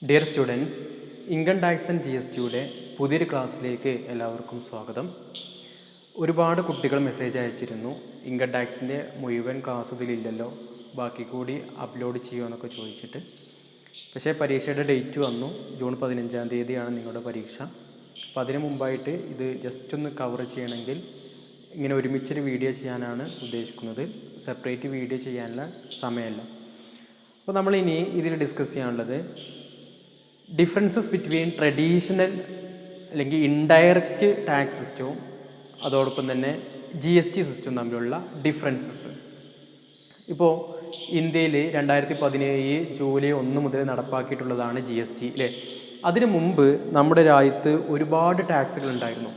Dear students, income tax and G S ടിയുടെ പുതിയൊരു ക്ലാസ്സിലേക്ക് എല്ലാവർക്കും സ്വാഗതം. ഒരുപാട് കുട്ടികൾ മെസ്സേജ് അയച്ചിരുന്നു, ഇൻകം ടാക്സിൻ്റെ മുഴുവൻ ക്ലാസ് ഇതിലില്ലല്ലോ, ബാക്കി കൂടി അപ്ലോഡ് ചെയ്യുമെന്നൊക്കെ ചോദിച്ചിട്ട്. പക്ഷേ പരീക്ഷയുടെ ഡേറ്റ് വന്നു, ജൂൺ 15-ാം തീയതിയാണ് നിങ്ങളുടെ പരീക്ഷ. അപ്പോൾ അതിന് മുമ്പായിട്ട് ഇത് ജസ്റ്റ് ഒന്ന് കവർ ചെയ്യണമെങ്കിൽ ഇങ്ങനെ ഒരുമിച്ചൊരു വീഡിയോ ചെയ്യാനാണ് ഉദ്ദേശിക്കുന്നത്. സെപ്പറേറ്റ് വീഡിയോ ചെയ്യാനുള്ള സമയമല്ല. അപ്പോൾ നമ്മളിനി ഇതിൽ ഡിസ്കസ് ചെയ്യാനുള്ളത് ഡിഫറൻസസ് ബിറ്റ്വീൻ ട്രഡീഷണൽ അല്ലെങ്കിൽ ഇൻഡയറക്റ്റ് ടാക്സ് സിസ്റ്റവും അതോടൊപ്പം തന്നെ ജി എസ് ടി സിസ്റ്റവും തമ്മിലുള്ള ഡിഫറൻസസ്. ഇപ്പോൾ ഇന്ത്യയിൽ 2017 ജൂലൈ 1 മുതൽ നടപ്പാക്കിയിട്ടുള്ളതാണ് ജി എസ് ടി അല്ലേ. അതിനു മുമ്പ് നമ്മുടെ രാജ്യത്ത് ഒരുപാട് ടാക്സുകൾ ഉണ്ടായിരുന്നു.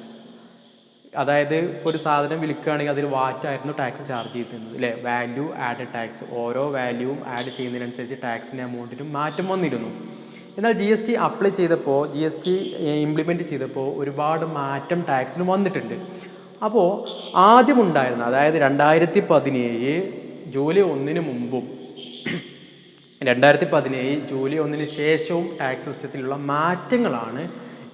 അതായത് ഇപ്പോൾ ഒരു സാധനം വിൽക്കുകയാണെങ്കിൽ അതിൽ വാറ്റായിരുന്നു ടാക്സ് ചാർജ് ചെയ്തിരുന്നത് അല്ലേ. വാല്യൂ ആഡഡ് ടാക്സ്, ഓരോ വാല്യൂവും ആഡ് ചെയ്യുന്നതിനനുസരിച്ച് ടാക്സിൻ്റെ എമൗണ്ടിനും മാറ്റം വന്നിരുന്നു. എന്നാൽ ജി എസ് ടി അപ്ലൈ ചെയ്തപ്പോൾ, ജി എസ് ടി ഇംപ്ലിമെൻറ്റ് ചെയ്തപ്പോൾ ഒരുപാട് മാറ്റം ടാക്സിന് വന്നിട്ടുണ്ട്. അപ്പോൾ ആദ്യമുണ്ടായിരുന്ന, അതായത് 2017 ജൂലൈ 1 മുമ്പും 2017 ജൂലൈ 1 ശേഷവും ടാക്സ് സിസ്റ്റത്തിലുള്ള മാറ്റങ്ങളാണ്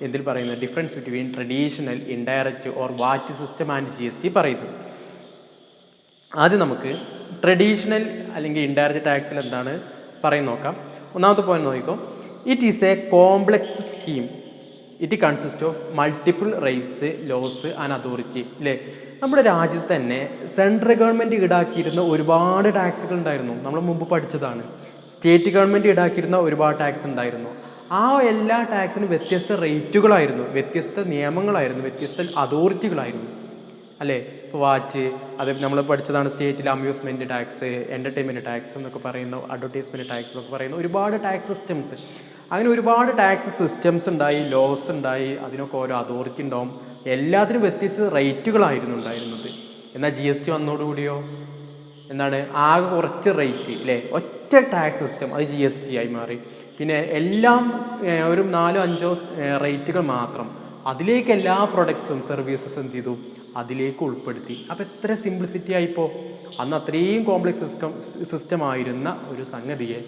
എന്തിൽ പറയുന്നത്, difference between traditional, indirect or VAT system and G S T പറയുന്നത്. ആദ്യം നമുക്ക് ട്രഡീഷണൽ അല്ലെങ്കിൽ ഇൻഡയറക്റ്റ് ടാക്സിൽ എന്താണ് പറയുന്നത് നോക്കാം. ഒന്നാമത്തെ പോയിന്റ് നോക്കിക്കോ. It is a complex scheme. It consist of multiple rights, laws and authority അല്ലേ. നമ്മുടെ രാജ്യത്ത് തന്നെ സെൻട്രൽ ഗവൺമെൻറ് ഈടാക്കിയിരുന്ന ഒരുപാട് ടാക്സുകൾ ഉണ്ടായിരുന്നു. നമ്മൾ മുമ്പ് പഠിച്ചതാണ്. സ്റ്റേറ്റ് ഗവൺമെൻറ് ഈടാക്കിയിരുന്ന ഒരുപാട് ടാക്സ് ഉണ്ടായിരുന്നു. ആ എല്ലാ ടാക്സിനും വ്യത്യസ്ത റേറ്റുകളായിരുന്നു, വ്യത്യസ്ത നിയമങ്ങളായിരുന്നു, വ്യത്യസ്ത അതോറിറ്റികളായിരുന്നു അല്ലേ. ഇപ്പോൾ വാറ്റ്, അത് നമ്മൾ പഠിച്ചതാണ്. സ്റ്റേറ്റിൽ അമ്യൂസ്മെൻറ്റ് ടാക്സ്, എൻ്റർടൈൻമെൻറ്റ് ടാക്സ് എന്നൊക്കെ പറയുന്ന, അഡ്വർടൈസ്മെൻറ്റ് ടാക്സ് എന്നൊക്കെ പറയുന്ന ഒരുപാട് ടാക്സ് സിസ്റ്റംസ്. അങ്ങനെ ഒരുപാട് ടാക്സ് സിസ്റ്റംസ് ഉണ്ടായി, ലോസ് ഉണ്ടായി, അതിനൊക്കെ ഓരോ അതോറിറ്റി ഉണ്ടാവും. എല്ലാത്തിനും വ്യത്യസ്ത റേറ്റുകളായിരുന്നു ഉണ്ടായിരുന്നത്. എന്നാൽ ജി എസ് ടി വന്നതോടുകൂടിയോ എന്താണ്, ആകെ കുറച്ച് റേറ്റ് അല്ലേ, ഒറ്റ ടാക്സ് സിസ്റ്റം, അത് ജി എസ് ടി ആയി മാറി. പിന്നെ എല്ലാം ഒരു 4-5 റേറ്റുകൾ മാത്രം, അതിലേക്ക് എല്ലാ പ്രൊഡക്ട്സും സർവീസസും എന്ത് ചെയ്തു, അതിലേക്ക് ഉൾപ്പെടുത്തി. അപ്പോൾ എത്ര സിംപ്ലിസിറ്റി ആയിപ്പോൾ. അന്ന് അത്രയും കോംപ്ലക്സ് സിസ്റ്റം ആയിരുന്ന ഒരു സംഗതിയെ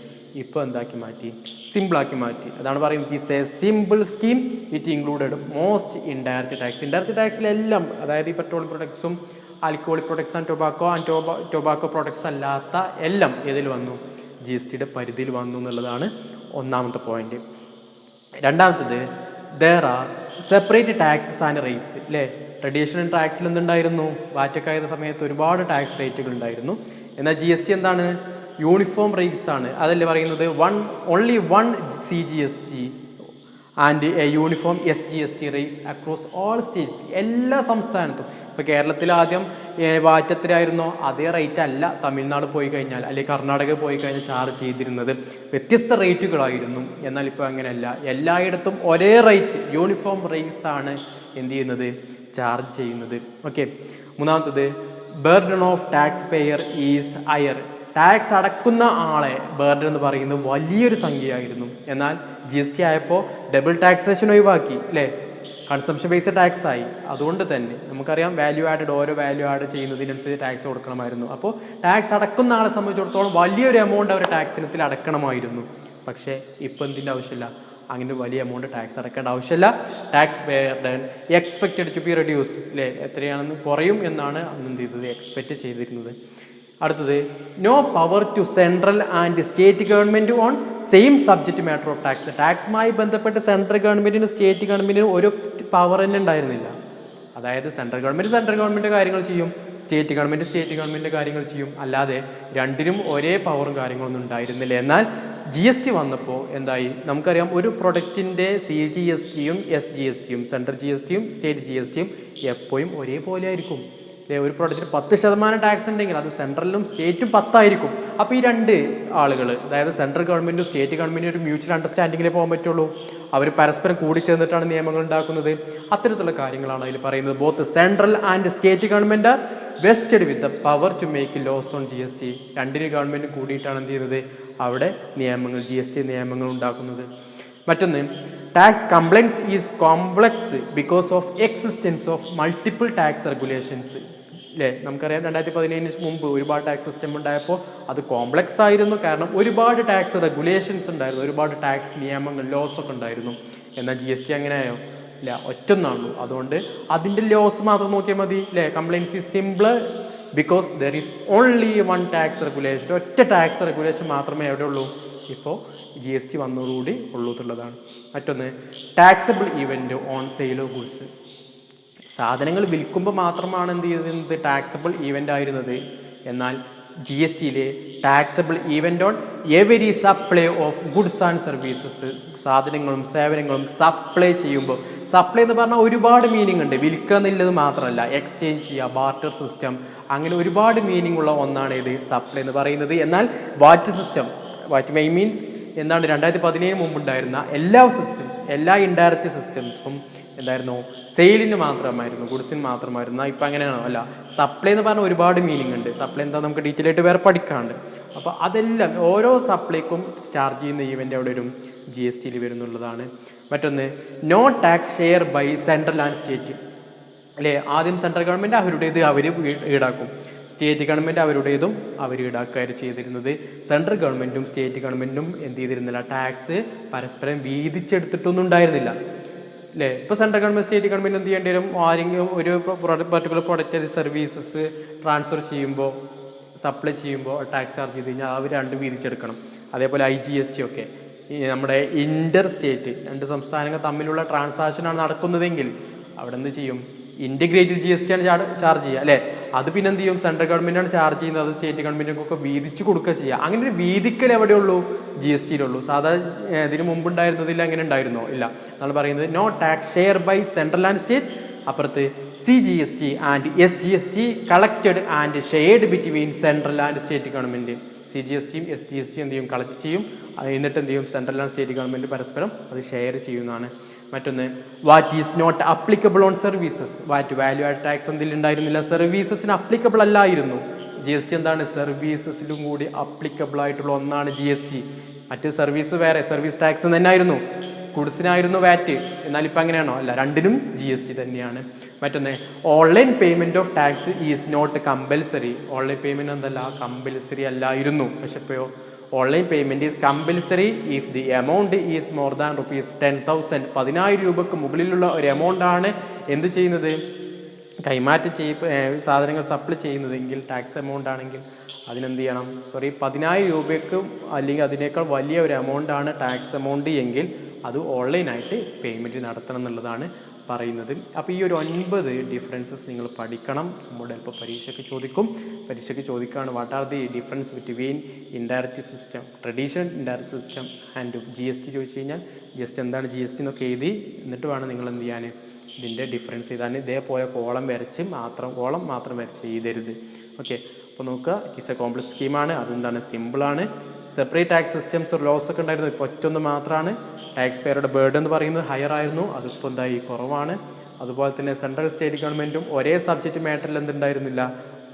ഇപ്പോൾ എന്താക്കി മാറ്റി, സിമ്പിളാക്കി മാറ്റി. അതാണ് പറയുന്നത്, it is a simple scheme, it included most indirect tax. Indirect ടാക്സിലെല്ലാം, അതായത് ഈ പെട്രോൾ പ്രൊഡക്ട്സും alcoholic products and tobacco products അല്ലാത്ത എല്ലാം ഇതിൽ വന്നു, ജി എസ് ടിയുടെ പരിധിയിൽ വന്നു എന്നുള്ളതാണ് ഒന്നാമത്തെ പോയിന്റ്. രണ്ടാമത്തത്, there are separate taxes and rates അല്ലേ. ട്രഡീഷണൽ ടാക്സിൽ എന്തുണ്ടായിരുന്നു, വാറ്റൊക്കെ ആയ സമയത്ത് ഒരുപാട് ടാക്സ് റേറ്റുകൾ ഉണ്ടായിരുന്നു. എന്നാൽ ജി എസ് ടി എന്താണ്, യൂണിഫോം റേറ്റ്സ് ആണ്. അതല്ലേ പറയുന്നത്, only one C G S T and A uniform S G S T rates across all States. എല്ലാ സംസ്ഥാനത്തും. ഇപ്പോൾ കേരളത്തിൽ ആദ്യം വാറ്റത്തിലായിരുന്നോ അതേ റേറ്റ് അല്ല തമിഴ്നാട് പോയി കഴിഞ്ഞാൽ അല്ലെങ്കിൽ കർണാടക പോയി കഴിഞ്ഞാൽ ചാർജ് ചെയ്തിരുന്നത്, വ്യത്യസ്ത റേറ്റുകളായിരുന്നു. എന്നാൽ ഇപ്പോൾ അങ്ങനെയല്ല, എല്ലായിടത്തും ഒരേ റേറ്റ്, യൂണിഫോം റേറ്റ്സ് ആണ് എന്ത് ചെയ്യുന്നത്, ചാർജ് ചെയ്യുന്നത്. ഓക്കെ. മൂന്നാമത്തത്, burden of tax payer is higher. Tax അടക്കുന്ന ആളെ ബർഡൻ എന്ന് പറയുന്നത് വലിയൊരു സംഖ്യയായിരുന്നു. എന്നാൽ ജി എസ് ടി ആയപ്പോൾ ഡബിൾ ടാക്സേഷൻ ഒഴിവാക്കി അല്ലേ, കൺസംഷൻ ബേസ്ഡ് ടാക്സ് ആയി. അതുകൊണ്ട് തന്നെ നമുക്കറിയാം, വാല്യൂ ആഡഡ്, ഓരോ വാല്യൂ ആഡ് ചെയ്യുന്നതിനനുസരിച്ച് ടാക്സ് കൊടുക്കണമായിരുന്നു. അപ്പോൾ ടാക്സ് അടക്കുന്ന ആളെ സംബന്ധിച്ചിടത്തോളം വലിയൊരു എമൗണ്ട് അവർ ടാക്സ് ഇനത്തിൽ അടക്കണമായിരുന്നു. പക്ഷേ ഇപ്പോൾ എന്തിൻ്റെ ആവശ്യമില്ല, അങ്ങനെ വലിയ എമൗണ്ട് ടാക്സ് അടക്കേണ്ട ആവശ്യമില്ല. Tax burden expected to be reduce അല്ലേ, എത്രയാണെന്ന് കുറയും എന്നാണ് അന്ന് എന്ത് ചെയ്തത്, എക്സ്പെക്റ്റ് ചെയ്തിരുന്നത്. അടുത്തത്, no power to central and state government on same subject matter of tax. ടാക്സുമായി ബന്ധപ്പെട്ട് സെൻട്രൽ ഗവൺമെൻറ്റിനും സ്റ്റേറ്റ് ഗവൺമെൻറ്റിനും ഒരു പവർ തന്നെ ഉണ്ടായിരുന്നില്ല. അതായത് സെൻട്രൽ ഗവൺമെൻറ് കാര്യങ്ങൾ ചെയ്യും, സ്റ്റേറ്റ് ഗവൺമെൻറ് കാര്യങ്ങൾ ചെയ്യും. അല്ലാതെ രണ്ടിനും ഒരേ പവറും കാര്യങ്ങളൊന്നും ഉണ്ടായിരുന്നില്ല. എന്നാൽ ജി എസ് ടി വന്നപ്പോൾ എന്തായി, നമുക്കറിയാം, ഒരു പ്രൊഡക്റ്റിൻ്റെ സി ജി എസ് ടിയും എസ് ജി എസ് ടിയും, സെൻട്രൽ ജി എസ് ടിയും സ്റ്റേറ്റ് ജി എസ് ടിയും എപ്പോഴും ഒരേപോലെ ആയിരിക്കും. ഒരു പ്രോഡക്റ്റിന് 10% ടാക്സ് ഉണ്ടെങ്കിൽ അത് സെൻട്രലിലും സ്റ്റേറ്റും 10 ആയിരിക്കും. അപ്പോൾ ഈ രണ്ട് ആളുകൾ, അതായത് സെൻട്രൽ ഗവൺമെൻറ്റും സ്റ്റേറ്റ് ഗവൺമെൻറ്റും ഒരു മ്യൂച്വൽ അണ്ടർസ്റ്റാൻഡിങ്ങിലേ പോകാൻ പറ്റുള്ളൂ. അവർ പരസ്പരം കൂടിച്ചേർന്നിട്ടാണ് നിയമങ്ങൾ ഉണ്ടാക്കുന്നത്. അത്തരത്തിലുള്ള കാര്യങ്ങളാണ് അതിൽ പറയുന്നത്. Both central and state government are vested with the power to make laws on G S T. രണ്ടിന് ഗവൺമെൻറ് കൂടിയിട്ടാണ് എന്ത് ചെയ്യുന്നത്, അവിടെ നിയമങ്ങൾ, ജി എസ് ടി നിയമങ്ങൾ ഉണ്ടാക്കുന്നത്. മറ്റൊന്ന്, tax compliance is complex because of existence of multiple tax regulations. അല്ലേ? നമുക്കറിയാം 2017 മുമ്പ് ഒരുപാട് ടാക്സ് സിസ്റ്റം ഉണ്ടായപ്പോൾ അത് കോംപ്ലക്സ് ആയിരുന്നു. കാരണം ഒരുപാട് ടാക്സ് റെഗുലേഷൻസ് ഉണ്ടായിരുന്നു, ഒരുപാട് ടാക്സ് നിയമങ്ങൾ, ലോസ് ഒക്കെ ഉണ്ടായിരുന്നു. എന്നാൽ GST അങ്ങനെയായോ? ഇല്ല, ഒറ്റൊന്നാണല്ലോ. അതുകൊണ്ട് അതിൻ്റെ ലോസ് മാത്രം നോക്കിയാൽ മതി, അല്ലേ? Compliance is simpler because there is only one tax regulation. ഒറ്റ ടാക്സ് റെഗുലേഷൻ മാത്രമേ എവിടെ ഉള്ളൂ ഇപ്പോൾ GST വന്നതോടുകൂടി ഉള്ളൂ എന്നുള്ളതാണ്. മറ്റൊന്ന്, taxable event on sale of goods. സാധനങ്ങൾ വിൽക്കുമ്പോൾ മാത്രമാണ് എന്ത് ചെയ്യുന്നത് ടാക്സബിൾ ഈവൻ്റ് ആയിരുന്നത്. എന്നാൽ GSTയിൽ taxable event on every supply of goods and services. സാധനങ്ങളും സേവനങ്ങളും സപ്ലൈ ചെയ്യുമ്പോൾ, സപ്ലൈ എന്ന് പറഞ്ഞാൽ ഒരുപാട് മീനിങ് ഉണ്ട്. വിൽക്കുക എന്നുള്ളത് മാത്രമല്ല, എക്സ്ചേഞ്ച് ചെയ്യുക, ബാർട്ടർ സിസ്റ്റം, അങ്ങനെ ഒരുപാട് മീനിങ് ഉള്ള ഒന്നാണ് ഇത് സപ്ലൈ എന്ന് പറയുന്നത്. എന്നാൽ വാറ്റ് സിസ്റ്റം, വാറ്റ് മൈ മീൻസ് എന്താണ് 2017 മുമ്പുണ്ടായിരുന്ന എല്ലാ സിസ്റ്റംസ്, എല്ലാ ഇൻഡയറക്റ്റ് സിസ്റ്റംസും എന്തായിരുന്നു സെയിലിന് മാത്രമായിരുന്നു, ഗുഡ്സിന് മാത്രമായിരുന്നു. ഇപ്പം അങ്ങനെയാണോ? അല്ല. സപ്ലൈ എന്ന് പറഞ്ഞാൽ ഒരുപാട് മീനിങ് ഉണ്ട്. സപ്ലൈ എന്താ നമുക്ക് ഡീറ്റെയിൽ ആയിട്ട് വേറെ പഠിക്കാണ്ട്. അപ്പോൾ അതെല്ലാം ഓരോ സപ്ലൈക്കും ചാർജ് ചെയ്യുന്ന ഈവൻ്റ് അവിടെ വരും, GSTയിൽ വരുന്നുള്ളതാണ്. മറ്റൊന്ന്, no tax share by central and state, അല്ലേ? ആദ്യം സെൻട്രൽ ഗവൺമെൻറ് അവരുടേത് അവർ ഈടാക്കും, സ്റ്റേറ്റ് ഗവൺമെൻറ് അവരുടേതും അവർ ഈടാക്കുകയായിരുന്നു ചെയ്തിരുന്നത്. സെൻട്രൽ ഗവൺമെൻറ്റും സ്റ്റേറ്റ് ഗവൺമെൻറ്റും എന്ത് ചെയ്തിരുന്നില്ല, ടാക്സ് പരസ്പരം വീതിച്ചെടുത്തിട്ടൊന്നും ഉണ്ടായിരുന്നില്ല, അല്ലേ? ഇപ്പോൾ സെൻട്രൽ ഗവൺമെൻറ് സ്റ്റേറ്റ് ഗവൺമെൻറ് എന്ത് ചെയ്യേണ്ടി വരും? ആരെങ്കിലും ഒരു പർട്ടിക്കുലർ പ്രൊഡക്റ്റ് സർവീസസ് ട്രാൻസ്ഫർ ചെയ്യുമ്പോൾ, സപ്ലൈ ചെയ്യുമ്പോൾ ടാക്സ് ചാർജ് ചെയ്ത് കഴിഞ്ഞാൽ അവർ രണ്ടും വീതിച്ചെടുക്കണം. അതേപോലെ IGST ഒക്കെ ഈ നമ്മുടെ ഇൻ്റർ സ്റ്റേറ്റ്, രണ്ട് സംസ്ഥാനങ്ങൾ തമ്മിലുള്ള ട്രാൻസാക്ഷനാണ് നടക്കുന്നതെങ്കിൽ അവിടെ എന്ത് ചെയ്യും? ഇൻറ്റഗ്രേറ്റഡ് GST ആണ് ചാർജ് ചെയ്യുക, അല്ലേ? അത് പിന്നെ എന്ത് ചെയ്യും? സെൻട്രൽ ഗവൺമെൻറ്റാണ് ചാർജ് ചെയ്യുന്നത്, അത് സ്റ്റേറ്റ് ഗവൺമെൻറ്റിനൊക്കെ വീതിച്ച് കൊടുക്കുക ചെയ്യുക. അങ്ങനെ ഒരു വീതിക്കൽ എവിടെയുള്ളൂ? GSTയിലുള്ളൂ. സാധാരണ ഇതിന് മുമ്പുണ്ടായിരുന്നതിൽ അങ്ങനെ ഉണ്ടായിരുന്നോ? ഇല്ല. നമ്മൾ പറയുന്നത് no tax share by central and state. അപ്പുറത്ത് CGST and SGST collected and shared between central and state government. CGSTയും SGSTയും എന്ത് ചെയ്യും? കളക്ട് ചെയ്യും. എന്നിട്ട് എന്ത് ചെയ്യും? സെൻട്രൽ ആൻഡ് സ്റ്റേറ്റ് ഗവൺമെൻറ് പരസ്പരം അത് ഷെയർ ചെയ്യുന്നതാണ്. മറ്റൊന്ന്, VAT is not applicable on services. VAT value add tax എന്തെങ്കിലും ഉണ്ടായിരുന്നില്ല, സർവീസസിന് അപ്ലിക്കബിൾ അല്ലായിരുന്നു. GST എന്താണ്? സർവീസസിലും കൂടി അപ്ലിക്കബിൾ ആയിട്ടുള്ള ഒന്നാണ് GST. മറ്റ് സർവീസ് വേറെ, സർവീസ് ടാക്സ് തന്നെയായിരുന്നു, ഗുഡ്സിനായിരുന്നു വാറ്റ്. എന്നാൽ ഇപ്പം അങ്ങനെയാണോ? അല്ല, രണ്ടിനും GST തന്നെയാണ്. മറ്റൊന്ന്, online payment of tax is not compulsory. Online payment എന്തല്ല, കമ്പൽസറി അല്ലായിരുന്നു. പക്ഷെ ഇപ്പോഴോ online payment is compulsory if the amount is more than ₹10,000. 10,000 രൂപയ്ക്ക് മുകളിലുള്ള ഒരു എമൗണ്ട് ആണ് എന്ത് ചെയ്യുന്നത്? കൈമാറ്റം സാധനങ്ങൾ സപ്ലൈ ചെയ്യുന്നതെങ്കിൽ, ടാക്സ് എമൗണ്ട് ആണെങ്കിൽ അതിനെന്ത് ചെയ്യണം? 10,000 രൂപയ്ക്ക് അല്ലെങ്കിൽ അതിനേക്കാൾ വലിയ ഒരു എമൗണ്ട് ആണ് ടാക്സ് എമൗണ്ട് എങ്കിൽ അത് ഓൺലൈനായിട്ട് പേയ്മെൻറ്റ് നടത്തണം എന്നുള്ളതാണ് പറയുന്നത്. അപ്പോൾ ഈ ഒരു 9 ഡിഫറൻസസ് നിങ്ങൾ പഠിക്കണം. നമ്മുടെ ഇപ്പോൾ പരീക്ഷയ്ക്ക് ചോദിക്കുകയാണ് what are the difference between indirect system, traditional indirect system and GST ചോദിച്ചു കഴിഞ്ഞാൽ ജസ്റ്റ് എന്താണ് GST എന്നൊക്കെ എഴുതി എന്നിട്ട് വേണം നിങ്ങൾ എന്ത് ചെയ്യാൻ ഇതിൻ്റെ ഡിഫറൻസ് ചെയ്താൽ. ഇതേപോലെ കോളം മാത്രം വരച്ച് എഴുതരുത്. ഓക്കെ, അപ്പോൾ നോക്കുക, ഇറ്റ്സ് എ കോംപ്ലക്സ് സ്കീമാണ്. അതെന്താണ്? സിമ്പിളാണ്. സെപ്പറേറ്റ് ടാക്സ് സിസ്റ്റംസ് ലോസ് ഒക്കെ ഉണ്ടായിരുന്നു, ഇപ്പോൾ ഒറ്റൊന്ന് മാത്രമാണ്. ടാക്സ് പേയറുടെ ബേർഡൻ എന്ന് പറയുന്നത് ഹയർ ആയിരുന്നു, അതിപ്പോൾ എന്തായി? കുറവാണ്. അതുപോലെ തന്നെ സെൻട്രൽ സ്റ്റേറ്റ് ഗവൺമെൻറ്റും ഒരേ സബ്ജക്റ്റ് മാറ്ററിൽ എന്തുണ്ടായിരുന്നില്ല?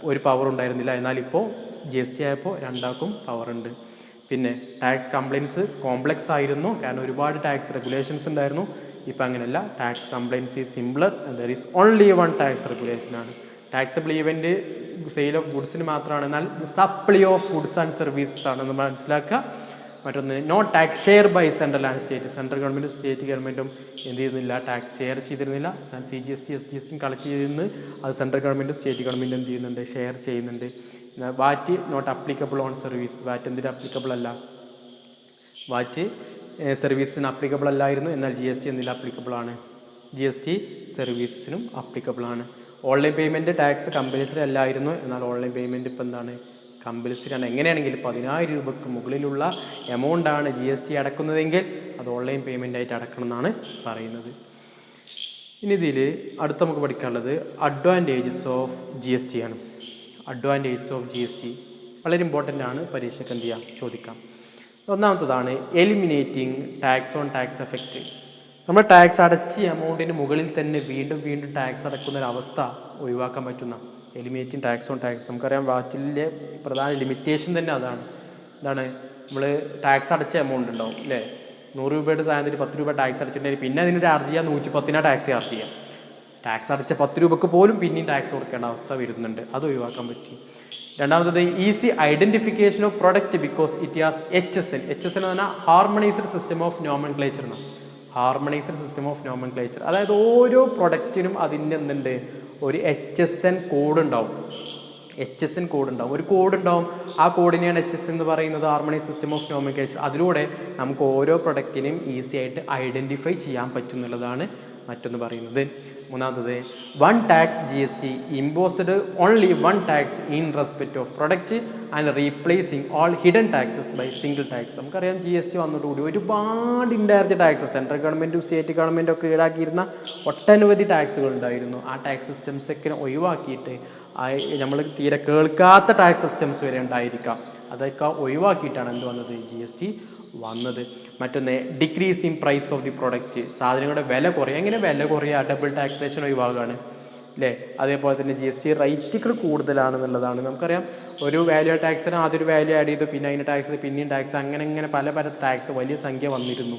ഒരു പവർ ഉണ്ടായിരുന്നില്ല. എന്നാൽ ഇപ്പോൾ GST ആയപ്പോൾ രണ്ടാൾക്കും പവർ ഉണ്ട്. പിന്നെ ടാക്സ് കംപ്ലയിൻസ് കോംപ്ലക്സ് ആയിരുന്നു, കാരണം ഒരുപാട് ടാക്സ് റെഗുലേഷൻസ് ഉണ്ടായിരുന്നു. ഇപ്പം അങ്ങനെയല്ല, tax compliance is simpler, there is only one tax റെഗുലേഷനാണ്. ടാക്സബിൾ ഈവൻറ്റ് സെയിൽ ഓഫ് ഗുഡ്സിന് മാത്രമാണ്, എന്നാൽ supply of goods and services ആണെന്ന് മനസ്സിലാക്കുക. മറ്റൊന്ന്, no tax share by central and state. Central ഗവൺമെൻറ്റും സ്റ്റേറ്റ് ഗവൺമെൻറ്റും എന്ത് ചെയ്യുന്നില്ല? ടാക്സ് ഷെയർ ചെയ്തിരുന്നില്ല. എന്നാൽ CGST SGST കളക്ട് ചെയ്തിരുന്നു, അത് സെൻട്രൽ ഗവൺമെൻറ്റും സ്റ്റേറ്റ് ഗവൺമെൻറ്റും എന്ത് ചെയ്യുന്നുണ്ട്? ഷെയർ ചെയ്യുന്നുണ്ട്. വാറ്റ് നോട്ട് അപ്ലിക്കബിൾ ഓൺ സർവീസ്. വാറ്റ് എന്തിന് അപ്ലിക്കബിൾ അല്ല? വാറ്റ് സർവീസിന് അപ്ലിക്കബിൾ അല്ലായിരുന്നു, എന്നാൽ GST എന്തിന് അപ്ലിക്കബിൾ ആണ്? GST സർവീസസിനും അപ്ലിക്കബിൾ ആണ്. ഓൺലൈൻ പേയ്മെൻറ്റ് ടാക്സ് കമ്പൽസറി അല്ലായിരുന്നു, എന്നാൽ ഓൺലൈൻ പേയ്മെൻറ്റ് ഇപ്പോൾ എന്താണ്? കമ്പൽസറി ആണ്. എങ്ങനെയാണെങ്കിൽ 10,000 രൂപയ്ക്ക് മുകളിലുള്ള എമൗണ്ടാണ് GST അടക്കുന്നതെങ്കിൽ അത് ഓൺലൈൻ പേയ്മെൻ്റ് ആയിട്ട് അടക്കണം എന്നാണ് പറയുന്നത്. ഇനി ഇതിൽ അടുത്ത നമുക്ക് പഠിക്കാനുള്ളത് അഡ്വാൻറ്റേജസ് ഓഫ് GST ആണ്. അഡ്വാൻറ്റേജസ് ഓഫ് GST വളരെ ഇമ്പോർട്ടൻ്റ് ആണ്, പരീക്ഷയ്ക്ക് എന്ത് ചെയ്യാം? ചോദിക്കാം. ഒന്നാമത്തതാണ് eliminating tax on tax effect. നമ്മൾ ടാക്സ് അടച്ച എമൗണ്ടിന് മുകളിൽ തന്നെ വീണ്ടും ടാക്സ് അടക്കുന്ന ഒരു അവസ്ഥ ഒഴിവാക്കാൻ പറ്റുന്ന എലിമിനേറ്റിംഗ് ടാക്സ് ഓൺ ടാക്സ്. നമുക്കറിയാം വാറ്റിലെ പ്രധാന ലിമിറ്റേഷൻ തന്നെ അതാണ്. എന്താണ്? നമ്മൾ ടാക്സ് അടച്ച എമൗണ്ട് ഉണ്ടാവും, അല്ലേ? 100 രൂപയുടെ സാധനത്തിന് 10 രൂപ ടാക്സ് അടച്ചിട്ടുണ്ടെങ്കിൽ പിന്നെ അതിന് ചാർജ് ചെയ്യാം 110 ടാക്സ് ചാർജ് ചെയ്യാം. ടാക്സ് അടച്ച 10 രൂപക്ക് പോലും പിന്നെയും ടാക്സ് കൊടുക്കേണ്ട അവസ്ഥ വരുന്നുണ്ട്, അത് ഒഴിവാക്കാൻ പറ്റി. രണ്ടാമത്തത് easy identification of product because it has HSN. HSN എന്ന് പറഞ്ഞാൽ ഹാർമണൈസ്ഡ് സിസ്റ്റം ഓഫ് നോമൻക്ലേച്ചർ എന്നാണ്. ഹാർമണൈസ്ഡ് സിസ്റ്റം ഓഫ് നോമൻക്ലേച്ചർ, അതായത് ഓരോ പ്രൊഡക്റ്റിനും അതിൻ്റെ എന്തുണ്ട്, ഒരു HSN കോഡ് ഉണ്ടാവും. HSN കോഡ് ഉണ്ടാവും, ഒരു കോഡ് ഉണ്ടാവും. ആ കോഡിനെയാണ് HSN എന്ന് പറയുന്നത്, ഹാർമണൈസ് സിസ്റ്റം ഓഫ് നോമൻക്ലേച്ചർ. അതിലൂടെ നമുക്ക് ഓരോ പ്രൊഡക്റ്റിനെയും ഈസി ആയിട്ട് ഐഡൻറ്റിഫൈ ചെയ്യാൻ പറ്റും എന്നുള്ളതാണ് മറ്റൊന്ന് പറയുന്നത്. മൂന്നാമത്തത് one tax GST imposed only one tax in respect of product and replacing all hidden taxes by single tax. നമുക്കറിയാം GST വന്നതോടുകൂടി ഒരുപാട് ഇൻഡയറക്റ്റ് ടാക്സസ് സെൻട്രൽ ഗവൺമെൻറ്റും സ്റ്റേറ്റ് ഗവൺമെൻറ്റും ഒക്കെ ഈടാക്കിയിരുന്ന ഒട്ടനവധി ടാക്സുകൾ ഉണ്ടായിരുന്നു. ആ ടാക്സ് സിസ്റ്റംസ് ഒക്കെ ഒഴിവാക്കിയിട്ട് നമ്മൾ തീരെ കേൾക്കാത്ത ടാക്സ് സിസ്റ്റംസ് വരെ ഉണ്ടായിരിക്കാം, അതൊക്കെ ഒഴിവാക്കിയിട്ടാണ് എന്ത് വന്നത്, GST വന്നത്. മറ്റൊന്ന് decrease in price of the product, സാധനങ്ങളുടെ വില കുറയുക. എങ്ങനെ വില കുറയുക, ഡബിൾ ടാക്സേഷൻ ഒഴിവാക്കുകയാണ് അല്ലേ. അതേപോലെ തന്നെ GST റേറ്റുകൾ കൂടുതലാണെന്നുള്ളതാണ്. നമുക്കറിയാം ഒരു വാല്യൂ ടാക്സിന് ആദ്യം ഒരു വാല്യൂ ആഡ് ചെയ്തു, പിന്നെ അതിന് ടാക്സ്, പിന്നെയും ടാക്സ്, അങ്ങനെ പല ടാക്സ് വലിയ സംഖ്യ വന്നിരുന്നു.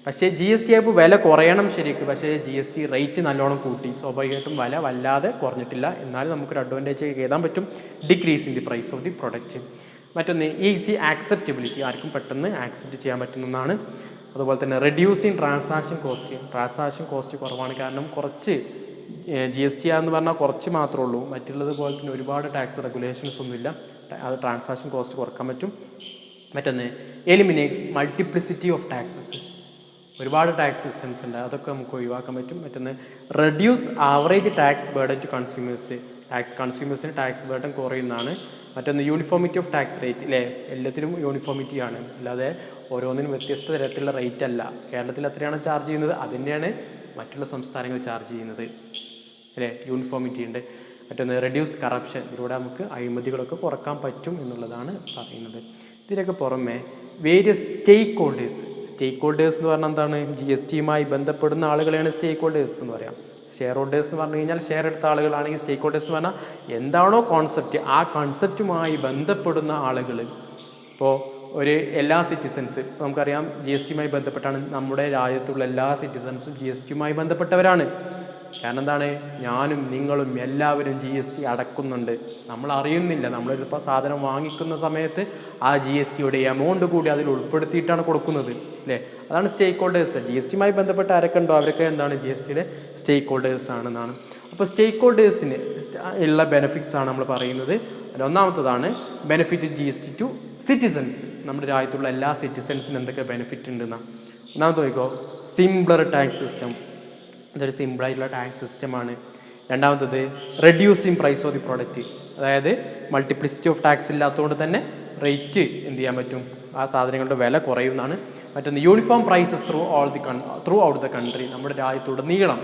പക്ഷേ GST ആയപ്പോൾ വില കുറയണം ശരിക്കും, പക്ഷേ GST റേറ്റ് നല്ലോണം കൂട്ടി. സ്വാഭാവികമായിട്ടും വില വല്ലാതെ കുറഞ്ഞിട്ടില്ല, എന്നാലും നമുക്കൊരു അഡ്വാൻറ്റേജ് എഴുതാൻ പറ്റും, decrease in the price of the product. മറ്റൊന്ന് ഈസി ആക്സെപ്റ്റബിലിറ്റി, ആർക്കും പെട്ടെന്ന് ആക്സെപ്റ്റ് ചെയ്യാൻ പറ്റുന്നതാണ്. അതുപോലെ തന്നെ റെഡ്യൂസിങ് ട്രാൻസാക്ഷൻ കോസ്റ്റ് കുറവാണ്. കാരണം കുറച്ച് GST എന്ന് പറഞ്ഞാൽ കുറച്ച് മാത്രമേ ഉള്ളൂ, മറ്റുള്ളത് പോലെ തന്നെ ഒരുപാട് ടാക്സ് റെഗുലേഷൻസ് ഒന്നുമില്ല, അത് ട്രാൻസാക്ഷൻ കോസ്റ്റ് കുറക്കാൻ പറ്റും. മറ്റൊന്ന് എലിമിനേറ്റ്സ് മൾട്ടിപ്ലിസിറ്റി ഓഫ് ടാക്സസ്, ഒരുപാട് ടാക്സ് സിസ്റ്റംസ് ഉണ്ട്, അതൊക്കെ നമുക്ക് ഒഴിവാക്കാൻ പറ്റും. മറ്റൊന്ന് reduce average tax burden to consumers, കൺസ്യൂമേഴ്സിന് ടാക്സ് ബേർഡൻ കുറയുന്നതാണ്. മറ്റൊന്ന് യൂണിഫോമിറ്റി ഓഫ് ടാക്സ് റേറ്റ് അല്ലേ, എല്ലാത്തിലും യൂണിഫോമിറ്റി ആണ്, അല്ലാതെ ഓരോന്നിനും വ്യത്യസ്ത തരത്തിലുള്ള റേറ്റ് അല്ല. കേരളത്തിൽ എത്രയാണ് ചാർജ് ചെയ്യുന്നത് അത് തന്നെയാണ് മറ്റുള്ള സംസ്ഥാനങ്ങൾ ചാർജ് ചെയ്യുന്നത് അല്ലേ, യൂണിഫോമിറ്റി ഉണ്ട്. മറ്റൊന്ന് റെഡ്യൂസ് കറപ്ഷൻ, ഇതിലൂടെ നമുക്ക് അഴിമതികളൊക്കെ കുറക്കാൻ പറ്റും എന്നുള്ളതാണ് പറയുന്നത്. ഇതിനൊക്കെ പുറമെ വേരിയസ് സ്റ്റേക്ക് ഹോൾഡേഴ്സ് എന്ന് പറഞ്ഞാൽ എന്താണ്, GSTയുമായി ബന്ധപ്പെടുന്ന ആളുകളെയാണ് സ്റ്റേക്ക് ഹോൾഡേഴ്സ് എന്ന് പറയാം. ഷെയർ ഹോൾഡേഴ്സ് എന്ന് പറഞ്ഞു കഴിഞ്ഞാൽ ഷെയർ എടുത്ത ആളുകളാണെങ്കിൽ സ്റ്റേക്ക് ഹോൾഡേഴ്സ് എന്ന് പറഞ്ഞാൽ എന്താണോ കോൺസെപ്റ്റ്, ആ കോൺസെപ്റ്റുമായി ബന്ധപ്പെടുന്ന ആളുകൾ. ഇപ്പോൾ എല്ലാ സിറ്റിസൺസ്, ഇപ്പോൾ നമുക്കറിയാം GSTയുമായി ബന്ധപ്പെട്ടാണ് നമ്മുടെ രാജ്യത്തുള്ള എല്ലാ സിറ്റിസൺസും GSTയുമായി ബന്ധപ്പെട്ടവരാണ്. കാരണം എന്താണ്, ഞാനും നിങ്ങളും എല്ലാവരും GST അടക്കുന്നുണ്ട്, നമ്മൾ അറിയുന്നില്ല. നമ്മളൊരു സാധനം വാങ്ങിക്കുന്ന സമയത്ത് ആ GSTയുടെ എമൗണ്ട് കൂടി അതിൽ ഉൾപ്പെടുത്തിയിട്ടാണ് കൊടുക്കുന്നത് അല്ലേ. അതാണ് സ്റ്റേക്ക് ഹോൾഡേഴ്സ്. GSTയുമായി ബന്ധപ്പെട്ട ആരൊക്കെ ഉണ്ടോ അവരൊക്കെ എന്താണ്, GSTയുടെ സ്റ്റേക്ക് ഹോൾഡേഴ്സ് ആണെന്നാണ്. അപ്പോൾ സ്റ്റേക്ക് ഹോൾഡേഴ്സിന് ഉള്ള ബെനിഫിറ്റ്സ് ആണ് നമ്മൾ പറയുന്നത്. ഒന്നാമത്തതാണ് ബെനിഫിറ്റ് GST ടു സിറ്റിസൺസ്, നമ്മുടെ രാജ്യത്തുള്ള എല്ലാ സിറ്റിസൺസിനും എന്തൊക്കെ ബെനിഫിറ്റ് ഉണ്ടെന്നാണ്. ഒന്നാമത്തെ നോക്കിക്കോ, സിംപ്ലർ ടാക്സ് സിസ്റ്റം, ഇതൊരു സിമ്പിളായിട്ടുള്ള ടാക്സ് സിസ്റ്റമാണ്. രണ്ടാമത്തത് reducing price of the product, അതായത് മൾട്ടിപ്ലിസിറ്റി ഓഫ് ടാക്സ് ഇല്ലാത്തതുകൊണ്ട് തന്നെ റേറ്റ് എന്ത് ചെയ്യാൻ പറ്റും, ആ സാധനങ്ങളുടെ വില കുറയുന്നതാണ്. മറ്റൊന്ന് uniform prices throughout the country, നമ്മുടെ രാജ്യത്തുടനീളം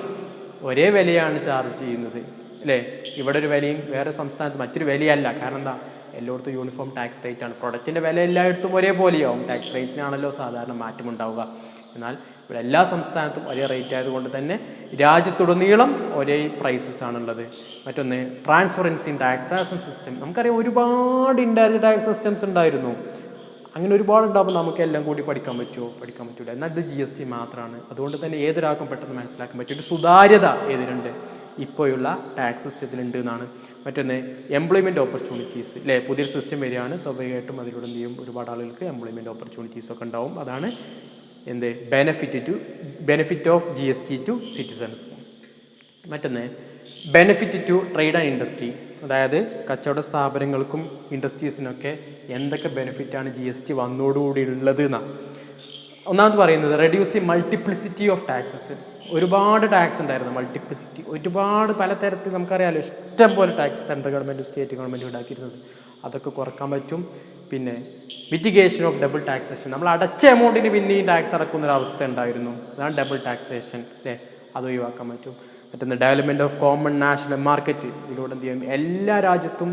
ഒരേ വിലയാണ് ചാർജ് ചെയ്യുന്നത് അല്ലേ. ഇവിടെ ഒരു വിലയും വേറെ സംസ്ഥാനത്ത് മറ്റൊരു വിലയല്ല. കാരണം എന്താ, എല്ലായിടത്തും യൂണിഫോം ടാക്സ് റേറ്റ് ആണ്. പ്രൊഡക്റ്റിൻ്റെ വില എല്ലായിടത്തും ഒരേപോലെയാവും, ടാക്സ് റേറ്റിനാണല്ലോ സാധാരണ മാറ്റമുണ്ടാവുക. എന്നാൽ ഇവിടെ എല്ലാ സംസ്ഥാനത്തും ഒരേ റേറ്റ് ആയതുകൊണ്ട് തന്നെ രാജ്യത്തുടനീളം ഒരേ പ്രൈസസ് ആണുള്ളത്. മറ്റൊന്ന് ട്രാൻസ്പെറൻസി ഇൻ ടാക്സേഷൻ സിസ്റ്റം, നമുക്കറിയാം ഒരുപാട് ഇൻഡയറക്റ്റ് ടാക്സ് സിസ്റ്റംസ് ഉണ്ടായിരുന്നു, അങ്ങനെ ഒരുപാട് ഉണ്ടാകുമ്പോൾ നമുക്ക് എല്ലാം കൂടി പഠിക്കാൻ പറ്റില്ല. എന്നാൽ ഇത് GST മാത്രമാണ്. അതുകൊണ്ട് തന്നെ ഏതൊരാൾക്കും പെട്ടെന്ന് മനസ്സിലാക്കാൻ പറ്റും ഒരു സുതാര്യത ഏതിനുണ്ട്, ഇപ്പോഴുള്ള ടാക്സ് സിസ്റ്റത്തിലുണ്ട് എന്നാണ്. മറ്റൊന്ന് എംപ്ലോയ്മെൻറ്റ് ഓപ്പർച്യൂണിറ്റീസ് അല്ലേ, പുതിയൊരു സിസ്റ്റം വരികയാണ്, സ്വാഭാവികമായിട്ടും അതിലൂടെ എന്ത് ചെയ്യും, ഒരുപാട് ആളുകൾക്ക് എംപ്ലോയ്മെൻറ്റ് ഓപ്പർച്യൂണിറ്റീസ് ഒക്കെ ഉണ്ടാവും. അതാണ് എന്ത് benefit of GST to citizens. മറ്റൊന്ന് benefit to trade and industry, അതായത് കച്ചവട സ്ഥാപനങ്ങൾക്കും ഇൻഡസ്ട്രീസിനൊക്കെ എന്തൊക്കെ ബെനിഫിറ്റാണ് GST വന്നോടുകൂടി ഉള്ളത് എന്നാണ്. ഒന്നാമത് പറയുന്നത് റെഡ്യൂസിങ് മൾട്ടിപ്ലിസിറ്റി ഓഫ് ടാക്സസ്, ഒരുപാട് ടാക്സ് ഉണ്ടായിരുന്നു, മൾട്ടിപ്ലിസിറ്റി ഒരുപാട് പലതരത്തിൽ നമുക്കറിയാമല്ലോ, ഇഷ്ടം പോലെ ടാക്സ് സെൻട്രൽ ഗവൺമെൻറ്റും സ്റ്റേറ്റ് ഗവൺമെൻറ്റും ഉണ്ടാക്കിയിരുന്നത്, അതൊക്കെ കുറക്കാൻ പറ്റും. പിന്നെ മിറ്റിഗേഷൻ ഓഫ് ഡബിൾ ടാക്സേഷൻ, നമ്മൾ അടച്ച എമൗണ്ടിന് പിന്നെയും ടാക്സ് അടക്കുന്നൊരവസ്ഥ ഉണ്ടായിരുന്നു, അതാണ് ഡബിൾ ടാക്സേഷൻ അല്ലേ, അത് ഒഴിവാക്കാൻ പറ്റും. മറ്റൊന്ന് development of common national market, ഇതിലൂടെ എന്ത് ചെയ്യും, എല്ലാ രാജ്യത്തും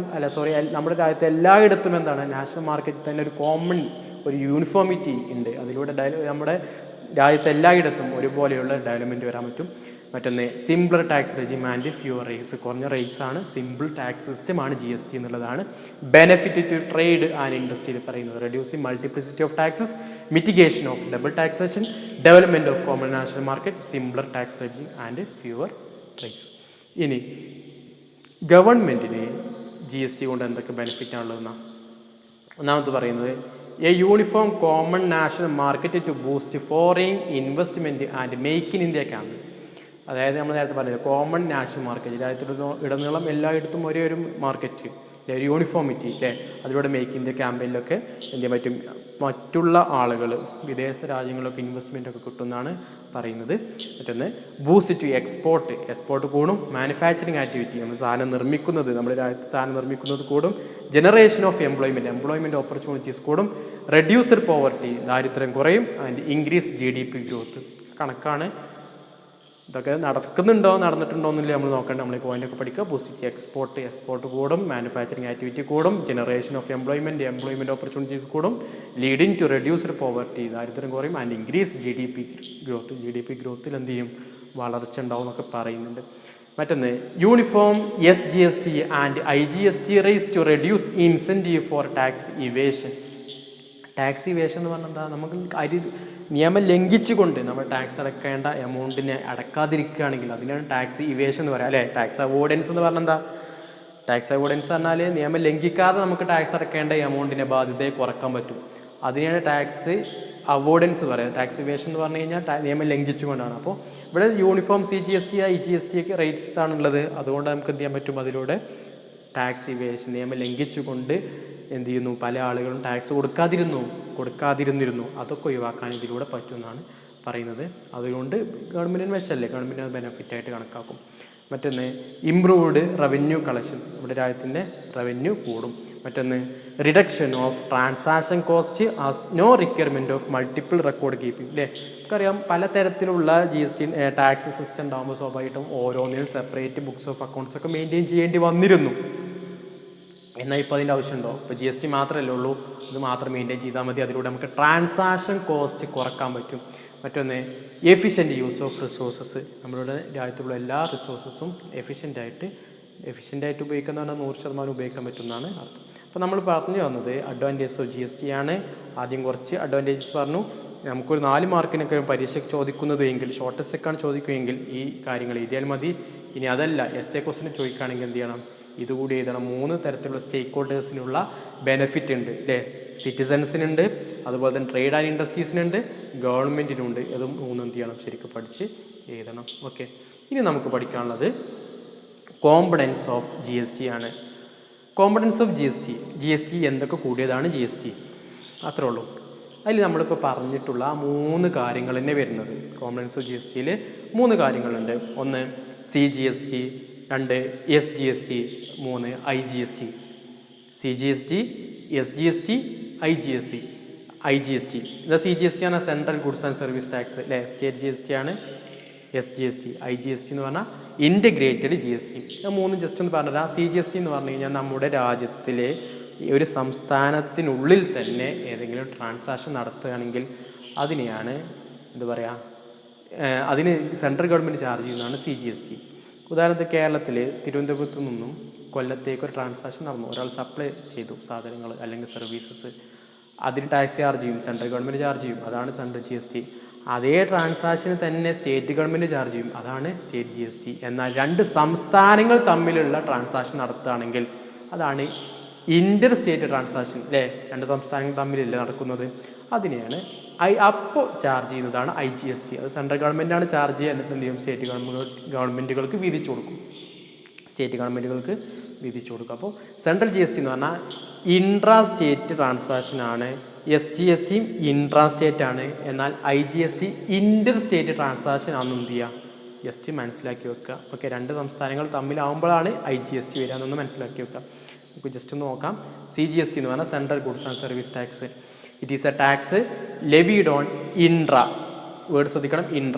നമ്മുടെ രാജ്യത്തെ എല്ലായിടത്തും എന്താണ്, നാഷണൽ മാർക്കറ്റിൽ തന്നെ ഒരു കോമൺ ഒരു യൂണിഫോമിറ്റി ഉണ്ട്, അതിലൂടെ നമ്മുടെ രാജ്യത്തെ എല്ലായിടത്തും ഒരുപോലെയുള്ള ഡെവലപ്മെൻറ്റ് വരാൻ പറ്റും. മറ്റൊന്ന് simpler tax regime and fewer rates, കുറഞ്ഞ റേറ്റ്സ് ആണ്, സിമ്പിൾ ടാക്സ് സിസ്റ്റമാണ് GST എന്നുള്ളതാണ്. ബെനിഫിറ്റ് ടു ട്രേഡ് ആൻഡ് ഇൻഡസ്ട്രിയിൽ പറയുന്നത് reducing multiplicity of taxes, mitigation of double taxation, development of common national market, simpler tax regime and fewer trades. ഇനി ഗവൺമെൻറ്റിന് GST കൊണ്ട് എന്തൊക്കെ ബെനിഫിറ്റാണുള്ളതെന്നാണ്. ഒന്നാമത് പറയുന്നത് a uniform common national market to boost foreign investment and make in India camp. അതായത് നമ്മൾ നേരത്തെ പറഞ്ഞത് കോമൺ നാഷണൽ മാർക്കറ്റ്, രാജ്യത്തുടനീളം എല്ലായിടത്തും ഒരേ ഒരു മാർക്കറ്റ്, ഒരു യൂണിഫോമിറ്റി അല്ലേ, അതിലൂടെ മേക്ക് ഇന്ത്യ ക്യാമ്പയിലൊക്കെ എന്ത് ചെയ്യാൻ പറ്റും, മറ്റുള്ള ആളുകൾ വിദേശ രാജ്യങ്ങളിലൊക്കെ ഇൻവെസ്റ്റ്മെൻ്റ് ഒക്കെ കിട്ടുമെന്നാണ് പറയുന്നത്. മറ്റൊന്ന് ബൂസ്റ്റ് ടു എക്സ്പോർട്ട് കൂടും. മാനുഫാക്ചറിങ് ആക്ടിവിറ്റി, നമ്മൾ സാധനം നിർമ്മിക്കുന്നത്, നമ്മുടെ രാജ്യത്ത് സാധനം നിർമ്മിക്കുന്നത് കൂടും. ജനറേഷൻ ഓഫ് എംപ്ലോയ്മെൻറ്റ് ഓപ്പർച്യൂണിറ്റീസ് കൂടും. റെഡ്യൂസ്ഡ് പോവർട്ടി, ദാരിദ്ര്യം കുറയും. And increase GDP growth. കണക്കാണ്. ഇതൊക്കെ നടന്നിട്ടുണ്ടോ എന്നില്ല നമ്മൾ നോക്കേണ്ട. നമ്മൾ ഈ പോയിൻ്റൊക്കെ പഠിക്കുക. ബൂസ്റ്റ് എക്സ്പോർട്ട് കൂടും. മാനുഫാക്ചറിങ് ആക്ടിവിറ്റി കൂടും. ജനറേഷൻ ഓഫ് എംപ്ലോയ്മെൻറ്റ് ഓപ്പർച്യൂണിറ്റീസ് കൂടും. ലീഡിങ് ടു റെഡ്യൂസ്ഡ് പോവർട്ടി, ദാരിദ്ര്യം കുറയും. ആൻഡ് ഇൻക്രീസ് GDP ഗ്രോത്തിൽ എന്ത് ചെയ്യും, വളർച്ച ഉണ്ടാവും എന്നൊക്കെ പറയുന്നുണ്ട്. മറ്റൊന്ന് uniform SGST and IGST rates to reduce incentive for tax evasion. Tax evasion എന്ന് പറഞ്ഞാൽ എന്താ, നമുക്ക് നിയമം ലംഘിച്ചുകൊണ്ട് നമ്മൾ ടാക്സ് അടക്കേണ്ട എമൗണ്ടിനെ അടക്കാതിരിക്കുകയാണെങ്കിൽ അതിനാണ് ടാക്സ് ഇവേഷൻ എന്ന് പറയാം അല്ലേ. ടാക്സ് അവോയ്ഡൻസ് എന്ന് പറഞ്ഞാൽ എന്താ, ടാക്സ് അവോയ്ഡൻസ് പറഞ്ഞാൽ നിയമം ലംഘിക്കാതെ നമുക്ക് ടാക്സ് അടക്കേണ്ട എമൗണ്ടിൻ്റെ ബാധ്യതയെ കുറക്കാൻ പറ്റും. അതിനാണ് ടാക്സ് അവോയ്ഡൻസ് പറയുക. ടാക്സ് ഇവേഷൻ എന്ന് പറഞ്ഞു കഴിഞ്ഞാൽ നിയമം ലംഘിച്ചുകൊണ്ടാണ്. അപ്പോൾ ഇവിടെ യൂണിഫോം CGST IGST ഒക്കെ റേറ്റ്സ് ആണുള്ളത്. അതുകൊണ്ട് നമുക്ക് എന്ത് ചെയ്യാൻ പറ്റും, അതിലൂടെ ടാക്സ് ഇവേഷൻ, നിയമം ലംഘിച്ചുകൊണ്ട് എന്ത് ചെയ്യുന്നു, പല ആളുകളും ടാക്സ് കൊടുക്കാതിരുന്നിരുന്നു. അതൊക്കെ ഒഴിവാക്കാൻ ഇതിലൂടെ പറ്റുമെന്നാണ് പറയുന്നത്. അതുകൊണ്ട് ഗവൺമെൻറ്റിന് വെച്ചല്ലേ, ഗവൺമെൻറ് അത് ബെനിഫിറ്റായിട്ട് കണക്കാക്കും. മറ്റൊന്ന് ഇംപ്രൂവ്ഡ് റവന്യൂ കളക്ഷൻ, നമ്മുടെ രാജ്യത്തിൻ്റെ റവന്യൂ കൂടും. മറ്റൊന്ന് reduction of transaction cost as no requirement of multiple record keeping അല്ലേ. നമുക്കറിയാം പലതരത്തിലുള്ള GST ടാക്സ് സിസ്റ്റം ഉണ്ടാകുമ്പോൾ സ്വാഭാവികമായിട്ടും ഓരോന്നിനും സെപ്പറേറ്റ് ബുക്സ് ഓഫ് അക്കൗണ്ട്സ് ഒക്കെ മെയിൻറ്റെയിൻ ചെയ്യേണ്ടി വന്നിരുന്നു. എന്നാൽ ഇപ്പോൾ അതിൻ്റെ ആവശ്യമുണ്ടോ? ഇപ്പോൾ GST മാത്രമല്ലേ ഉള്ളൂ, ഇത് മാത്രം മെയിൻറ്റെയിൻ ചെയ്താൽ മതി. അതിലൂടെ നമുക്ക് ട്രാൻസാക്ഷൻ കോസ്റ്റ് കുറക്കാൻ പറ്റും. മറ്റൊന്ന് എഫിഷ്യൻറ്റ് യൂസ് ഓഫ് റിസോഴ്സസ്, നമ്മളുടെ രാജ്യത്തുള്ള എല്ലാ റിസോഴ്സസും എഫിഷ്യൻ്റായിട്ട് ഉപയോഗിക്കുന്നതാണ് 100% ഉപയോഗിക്കാൻ പറ്റുമെന്നാണ് അർത്ഥം. അപ്പോൾ നമ്മൾ പറഞ്ഞു വന്നത് അഡ്വാൻറ്റേജ് ഓഫ് GST ആണ്. ആദ്യം കുറച്ച് അഡ്വാൻറ്റേജസ് പറഞ്ഞു. നമുക്കൊരു 4 മാർക്കിനൊക്കെ പരീക്ഷയ്ക്ക് ചോദിക്കുന്നത് എങ്കിൽ, ഷോർട്ടസ്റ്റ് ഒക്കെയാണ് ചോദിക്കുമെങ്കിൽ ഈ കാര്യങ്ങൾ എഴുതിയാൽ മതി. ഇനി അതല്ല essay ക്വസ്റ്റിന് ചോദിക്കുകയാണെങ്കിൽ എന്ത് ചെയ്യണം, ഇതുകൂടി എഴുതണം. 3 തരത്തിലുള്ള സ്റ്റേക്ക് ഹോൾഡേഴ്സിനുള്ള ബെനിഫിറ്റ് ഉണ്ട് അല്ലേ. സിറ്റിസൺസിനുണ്ട്, അതുപോലെ തന്നെ ട്രേഡ് ആൻഡ് ഇൻഡസ്ട്രീസിനുണ്ട്, ഗവൺമെൻറ്റിനുണ്ട്. ഇതും 3 എന്ത് ചെയ്യണം, ശരിക്കും പഠിച്ച് എഴുതണം. ഓക്കെ, ഇനി നമുക്ക് പഠിക്കാനുള്ളത് കോമ്പണൻസ് ഓഫ് GST ആണ്. കോമ്പണൻസ് ഓഫ് GST എന്തൊക്കെ കൂടിയതാണ് GST, അത്രേ ഉള്ളൂ. അതിൽ നമ്മളിപ്പോൾ പറഞ്ഞിട്ടുള്ള 3 കാര്യങ്ങൾ തന്നെ വരുന്നത്. കോമ്പണൻസ് ഓഫ് GSTയിൽ 3 കാര്യങ്ങളുണ്ട്. 1 CGST, 2 SGST, 3 IGST. CGST, SGST, IGST. ഇത് CGST ആണ് central goods and service tax അല്ലേ. സ്റ്റേറ്റ് GST ആണ് SGST. IGST എന്ന് പറഞ്ഞാൽ ഇൻറ്റഗ്രേറ്റഡ് GST. ഇത് 3 ജസ്റ്റ് ഒന്ന് പറഞ്ഞുതരാം. CGST എന്ന് പറഞ്ഞു കഴിഞ്ഞാൽ നമ്മുടെ രാജ്യത്തിലെ ഒരു സംസ്ഥാനത്തിനുള്ളിൽ തന്നെ ഏതെങ്കിലും ട്രാൻസാക്ഷൻ നടത്തുകയാണെങ്കിൽ അതിനെയാണ് എന്താ പറയുക, അതിന് സെൻട്രൽ ഗവൺമെൻറ് ചാർജ് ചെയ്യുന്നതാണ് CGST. ഉദാഹരണത്തിന് കേരളത്തിൽ തിരുവനന്തപുരത്തു നിന്നും കൊല്ലത്തേക്ക് ഒരു ട്രാൻസാക്ഷൻ നടന്നു, ഒരാൾ സപ്ലൈ ചെയ്തു സാധനങ്ങൾ അല്ലെങ്കിൽ സർവീസസ്, അതിന് ടാക്സ് ചാർജ് ചെയ്യും, സെൻട്രൽ ഗവൺമെൻറ് ചാർജ് ചെയ്യും, അതാണ് സെൻട്രൽ GST. അതേ ട്രാൻസാക്ഷന് തന്നെ സ്റ്റേറ്റ് ഗവൺമെൻറ് ചാർജ് ചെയ്യും, അതാണ് സ്റ്റേറ്റ് GST. എന്നാൽ 2 സംസ്ഥാനങ്ങൾ തമ്മിലുള്ള ട്രാൻസാക്ഷൻ നടത്തുകയാണെങ്കിൽ അതാണ് ഇൻ്റർ സ്റ്റേറ്റ് ട്രാൻസാക്ഷൻ അല്ലേ. 2 സംസ്ഥാനങ്ങൾ തമ്മിലല്ലേ നടക്കുന്നത്, അതിനെയാണ് അപ്പോൾ ചാർജ് ചെയ്യുന്നതാണ് IGST. അത് സെൻട്രൽ ഗവൺമെൻറ്റാണ് ചാർജ് ചെയ്യുക. എന്നിട്ട് എന്ത് ചെയ്യും, സ്റ്റേറ്റ് ഗവൺമെൻറ്റുകൾക്ക് വിധിച്ചു കൊടുക്കും. അപ്പോൾ സെൻട്രൽ GST എന്ന് പറഞ്ഞാൽ ഇൻട്രാ സ്റ്റേറ്റ് ട്രാൻസാക്ഷനാണ്. SGSTയും ഇൻട്രാ സ്റ്റേറ്റ് ആണ്. എന്നാൽ IGST ഇൻ്റർ സ്റ്റേറ്റ് ട്രാൻസാക്ഷൻ ആണെന്ന് എന്ത് ചെയ്യുക, ജസ്റ്റ് മനസ്സിലാക്കി വെക്കുക. ഓക്കെ, 2 സംസ്ഥാനങ്ങൾ തമ്മിലാവുമ്പോഴാണ് IGST വരിക എന്നൊന്ന് മനസ്സിലാക്കി വെക്കുക. നമുക്ക് ജസ്റ്റ് ഒന്ന് നോക്കാം. CGST എന്ന് പറഞ്ഞാൽ central goods and service tax. It is a tax levied on word ശ്രദ്ധിക്കണം,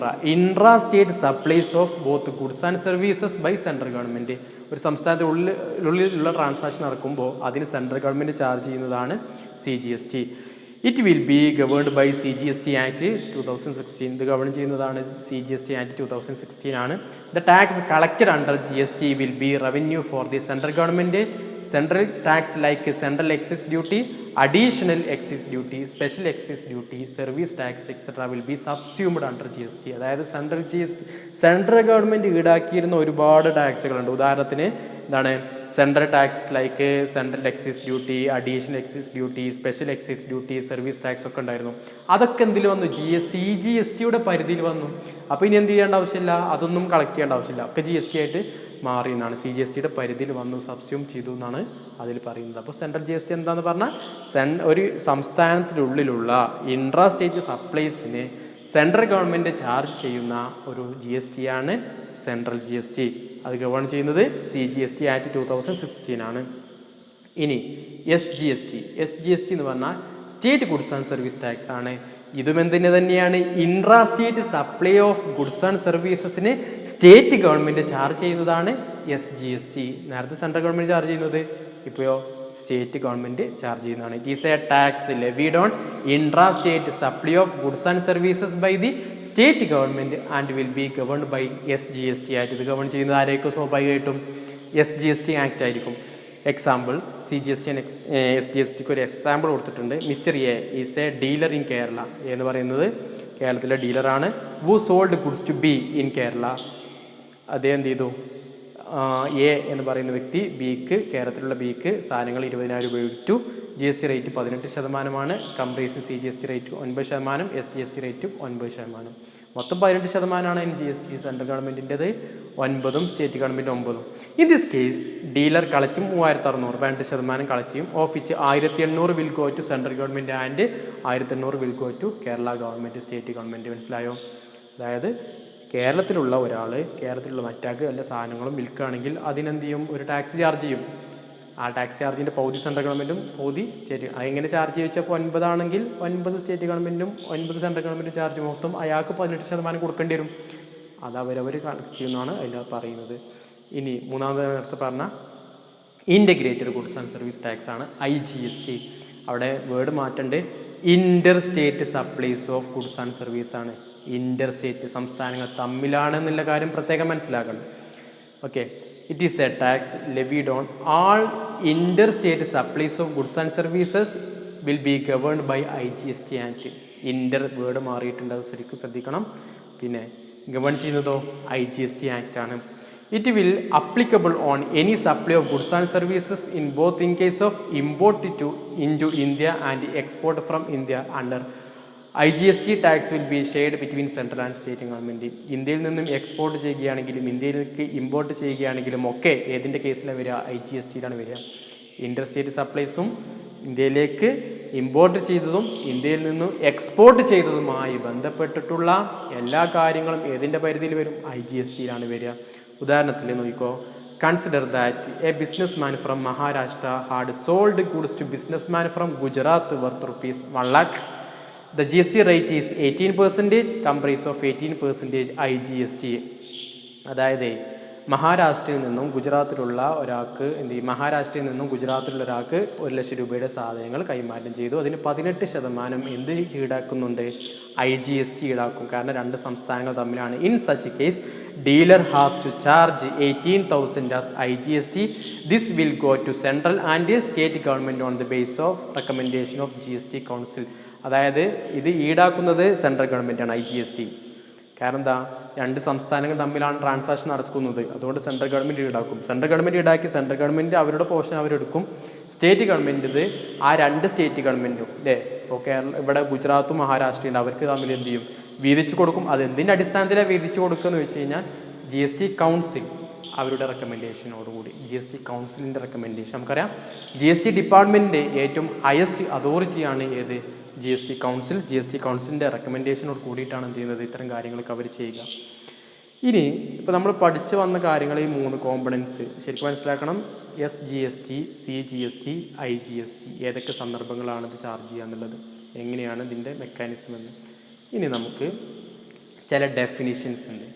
intra state supplies of both goods and services by central government. ഒരു സംസ്ഥാനത്തിനുള്ളിലുള്ള ട്രാൻസാക്ഷൻ നടക്കുമ്പോൾ അതിന് സെൻട്രൽ ഗവൺമെൻറ് ചാർജ് ചെയ്യുന്നതാണ് CGST. It will be governed by CGST act 2016. ഇത് govern ചെയ്യുന്നതാണ് CGST act 2016 ആണ്. The tax collected under GST will be revenue for the central government. Central tax like central excise duty additional excess duty, special excess duty, service tax etc. will be subsumed under GST. അതായത് central government ഈടാക്കിയിരുന്ന ഒരുപാട് ടാക്സുകളുണ്ട്. ഉദാഹരണത്തിന് എന്താണ് central tax like central excise duty, additional excise duty, special excise duty, service tax ഒക്കെ ഉണ്ടായിരുന്നു. അതൊക്കെ എന്തിൽ വന്നു? CGSTയുടെ പരിധിയിൽ വന്നു. അപ്പോൾ ഇനി എന്ത് ചെയ്യേണ്ട ആവശ്യമില്ല, അതൊന്നും കളക്ട് ചെയ്യേണ്ട ആവശ്യമില്ല, ഒക്കെ GST ആയിട്ട് മാറി എന്നാണ്. CGSTയുടെ പരിധിയിൽ വന്നു, സബ്സ്യൂം ചെയ്തു എന്നാണ് അതിൽ പറയുന്നത്. അപ്പോൾ സെൻട്രൽ GST എന്താന്ന് പറഞ്ഞാൽ ഒരു സംസ്ഥാനത്തിനുള്ളിലുള്ള ഇൻട്രാ സ്റ്റേറ്റ് സപ്ലൈസിന് സെൻട്രൽ ഗവൺമെൻറ് ചാർജ് ചെയ്യുന്ന ഒരു GST ആണ് സെൻട്രൽ GST. അത് ഗവൺ ചെയ്യുന്നത് CGST ആക്ട് 2016 ആണ്. ഇനി SGST എന്ന് പറഞ്ഞാൽ state goods and service tax ആണ്. ഇതും എന്തിന് തന്നെയാണ്? Intra state supply of goods and സർവീസസിന് സ്റ്റേറ്റ് ഗവൺമെൻറ് ചാർജ് ചെയ്യുന്നതാണ് SGST. നേരത്തെ സെൻട്രൽ ഗവൺമെൻറ് ചാർജ് ചെയ്യുന്നത്, ഇപ്പോഴോ സ്റ്റേറ്റ് ഗവൺമെൻറ് ചാർജ് ചെയ്യുന്നതാണ്. It is a tax levied on intra state supply of goods and services by the state government and will be governed by SGST ആയിട്ട്. ഇത് govern ചെയ്യുന്നത് ആരേക്കും? സ്വാഭാവികമായിട്ടും SGST act ആയിരിക്കും. Example CGST and SGSTക്ക് ഒരു example കൊടുത്തിട്ടുണ്ട്. Mister A is a dealer in Kerala. എന്ന് പറയുന്നത് കേരളത്തിലെ ഡീലറാണ്. Who sold goods to B in Kerala. അദ്ദേഹം എന്ത് ചെയ്തു? എ എന്ന് പറയുന്ന വ്യക്തി കേരളത്തിലുള്ള ബിക്ക് സാധനങ്ങൾ 20,000 രൂപ വിറ്റു. GST rate 18%, comprising CGST rate 9%, SGST rate 9%. മൊത്തം 18%ആണ് GST. സെൻട്രൽ ഗവൺമെൻറ്റിൻ്റെത് 9%, state government 9%. In this case dealer കളക്റ്റും 3,600, 2% കളക്ട് ചെയ്യും. Of which 1,800 will go to central government and 1,800 will go to Kerala government, state government. മനസ്സിലായോ? അതായത് കേരളത്തിലുള്ള ഒരാൾ കേരളത്തിലുള്ള മറ്റാൾക്ക് വല്ല സാധനങ്ങളും വിൽക്കുകയാണെങ്കിൽ അതിനെന്ത് ചെയ്യും? ഒരു ടാക്സ് ചാർജ് ചെയ്യും. ആ ടാക്സ് ചാർജിൻ്റെ പകുതി സെൻട്രൽ ഗവൺമെൻറ്റും പകുതി സ്റ്റേറ്റ്. അതെങ്ങനെ ചാർജ് ചോദിച്ചപ്പോൾ 9 ആണെങ്കിൽ 9 സ്റ്റേറ്റ് ഗവൺമെൻറ്റും 9 സെൻട്രൽ ഗവൺമെൻറ്റും ചാർജ്. മൊത്തം അയാൾക്ക് 18% കൊടുക്കേണ്ടി വരും. അത് അവരവർ കളക്ട് ചെയ്യുന്നതാണ് അതിനകത്ത് പറയുന്നത്. ഇനി മൂന്നാമത് നേരത്തെ പറഞ്ഞ integrated goods and service tax ആണ് IGST. അവിടെ വേർഡ് മാറ്റേണ്ടത് inter state supplies of goods and service ആണ്. ഇൻ്റർ സ്റ്റേറ്റ്, സംസ്ഥാനങ്ങൾ തമ്മിലാണെന്നുള്ള കാര്യം പ്രത്യേകം മനസ്സിലാക്കണം. Okay. It is a tax levied on all inter state supplies of goods and services will be governed by IGST act. Inter word മാറിയിട്ടുണ്ട്, അത് ശരിക്കും ശ്രദ്ധിക്കണം. പിന്നെ ഗവൺ ചെയ്യുന്നതോ IGST ആക്ട് ആണ്. It will applicable on any supply of goods and services in both in case of import into India and export from India under IGST. tax will be shared between central and state government. ഇന്ത്യയിൽ നിന്നും export ചെയ്യുകയാണെങ്കിലും ഇന്ത്യയിലേക്ക് import ചെയ്യുകയാണെങ്കിലും ഒക്കെ ഏതിൻ്റെ കേസിലാണ് വരിക? IGSTയിലാണ് വരിക. ഇൻ്റർ സ്റ്റേറ്റ് സപ്ലൈസും ഇന്ത്യയിലേക്ക് ഇമ്പോർട്ട് ചെയ്തതും ഇന്ത്യയിൽ നിന്നും എക്സ്പോർട്ട് ചെയ്തതുമായി ബന്ധപ്പെട്ടിട്ടുള്ള എല്ലാ കാര്യങ്ങളും ഏതിൻ്റെ പരിധിയിൽ വരും? IGSTയിലാണ് വരിക. ഉദാഹരണത്തിൽ നോക്കിക്കോ. Consider that a business man from Maharashtra had sold goods to business man from Gujarat worth ₹1 lakh. The GST rate is 18%, comprise of 18% IGST. അതായത് മഹാരാഷ്ട്രയിൽ നിന്നും ഗുജറാത്തിലുള്ള ഒരാൾക്ക് മഹാരാഷ്ട്രയിൽ നിന്നും ഗുജറാത്തിലുള്ള ഒരാൾക്ക് 1,00,000 രൂപയുടെ സാധനങ്ങൾ കൈമാറ്റം ചെയ്തു. അതിന് 18% എന്ത് ഈടാക്കുന്നുണ്ട്? IGST ഈടാക്കും. കാരണം രണ്ട് സംസ്ഥാനങ്ങൾ തമ്മിലാണ്. In such case dealer has to charge 18,000 as IGST. This will go to central and state government on the base of recommendation of GST council. അതായത് ഇത് ഈടാക്കുന്നത് സെൻട്രൽ ഗവൺമെൻറ്റാണ് IGST. കാരണം എന്താ? രണ്ട് സംസ്ഥാനങ്ങൾ തമ്മിലാണ് ട്രാൻസാക്ഷൻ നടക്കുന്നത്. അതുകൊണ്ട് സെൻട്രൽ ഗവൺമെൻറ് ഈടാക്കും. സെൻട്രൽ ഗവൺമെൻറ് ഈടാക്കി സെൻട്രൽ ഗവൺമെൻറ് അവരുടെ പോർഷൻ അവരെടുക്കും. സ്റ്റേറ്റ് ഗവൺമെൻറ് ആ രണ്ട് സ്റ്റേറ്റ് ഗവൺമെൻറ്റും അല്ലേ, ഇപ്പോൾ ഇവിടെ ഗുജറാത്തും മഹാരാഷ്ട്രയും അവർക്ക് തമ്മിൽ എന്ത് ചെയ്യും? വീതിച്ചു കൊടുക്കും. അത് എന്തിൻ്റെ അടിസ്ഥാനത്തിലാണ് വീതിച്ചു കൊടുക്കുക എന്ന് വെച്ച് കഴിഞ്ഞാൽ GST കൗൺസിൽ അവരുടെ റെക്കമെൻഡേഷനോടുകൂടി. GST കൗൺസിലിൻ്റെ റെക്കമെൻഡേഷൻ നമുക്കറിയാം. GST ഡിപ്പാർട്ട്മെൻറ്റിൻ്റെ ഏറ്റവും ഹയസ്റ്റ് അതോറിറ്റിയാണ് ഏത്? GST council. GST കൗൺസിലിൻ്റെ റെക്കമെൻഡേഷനോട് കൂടിയിട്ടാണ് എന്ത് ചെയ്യുന്നത്? ഇത്തരം കാര്യങ്ങളൊക്കെ അവർ ചെയ്യുക. ഇനി ഇപ്പോൾ നമ്മൾ പഠിച്ചു വന്ന കാര്യങ്ങൾ ഈ 3 കോമ്പണൻസ് ശരിക്കും മനസ്സിലാക്കണം. SGST, CGST, IGST ഏതൊക്കെ സന്ദർഭങ്ങളാണ് ഇത് ചാർജ് ചെയ്യുക എന്നുള്ളത്, എങ്ങനെയാണ് ഇതിൻ്റെ മെക്കാനിസം എന്ന്. ഇനി നമുക്ക് ചില ഡെഫിനിഷൻസ് ഉണ്ട്.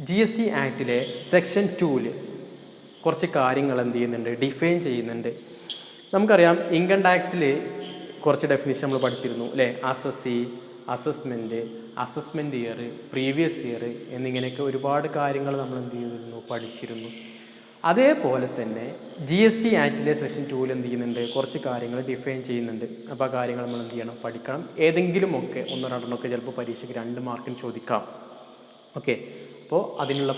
GST ആക്ടിലെ സെക്ഷൻ 2 കുറച്ച് കാര്യങ്ങൾ എന്ത് ചെയ്യുന്നുണ്ട്? ഡിഫൈൻ ചെയ്യുന്നുണ്ട്. നമുക്കറിയാം ഇൻകം ടാക്സിൽ കുറച്ച് ഡെഫിനിഷൻ നമ്മൾ പഠിച്ചിരുന്നു അല്ലേ? Assessee, assessment, assessment year, previous year എന്നിങ്ങനെയൊക്കെ ഒരുപാട് കാര്യങ്ങൾ നമ്മൾ എന്ത് ചെയ്തിരുന്നു? പഠിച്ചിരുന്നു. അതേപോലെ തന്നെ GST ആക്ടിലെ സെക്ഷൻ 2 എന്ത് ചെയ്യുന്നുണ്ട്, കുറച്ച് കാര്യങ്ങൾ ഡിഫൈൻ ചെയ്യുന്നുണ്ട്. അപ്പോൾ ആ കാര്യങ്ങൾ നമ്മൾ എന്ത് ചെയ്യണം, പഠിക്കണം. ഏതെങ്കിലുമൊക്കെ ഒന്നോ രണ്ടെണ്ണമൊക്കെ ചിലപ്പോൾ പരീക്ഷയ്ക്ക് 2 മാർക്കിന് ചോദിക്കാം. ഓക്കെ, അപ്പോൾ അതിനുള്ള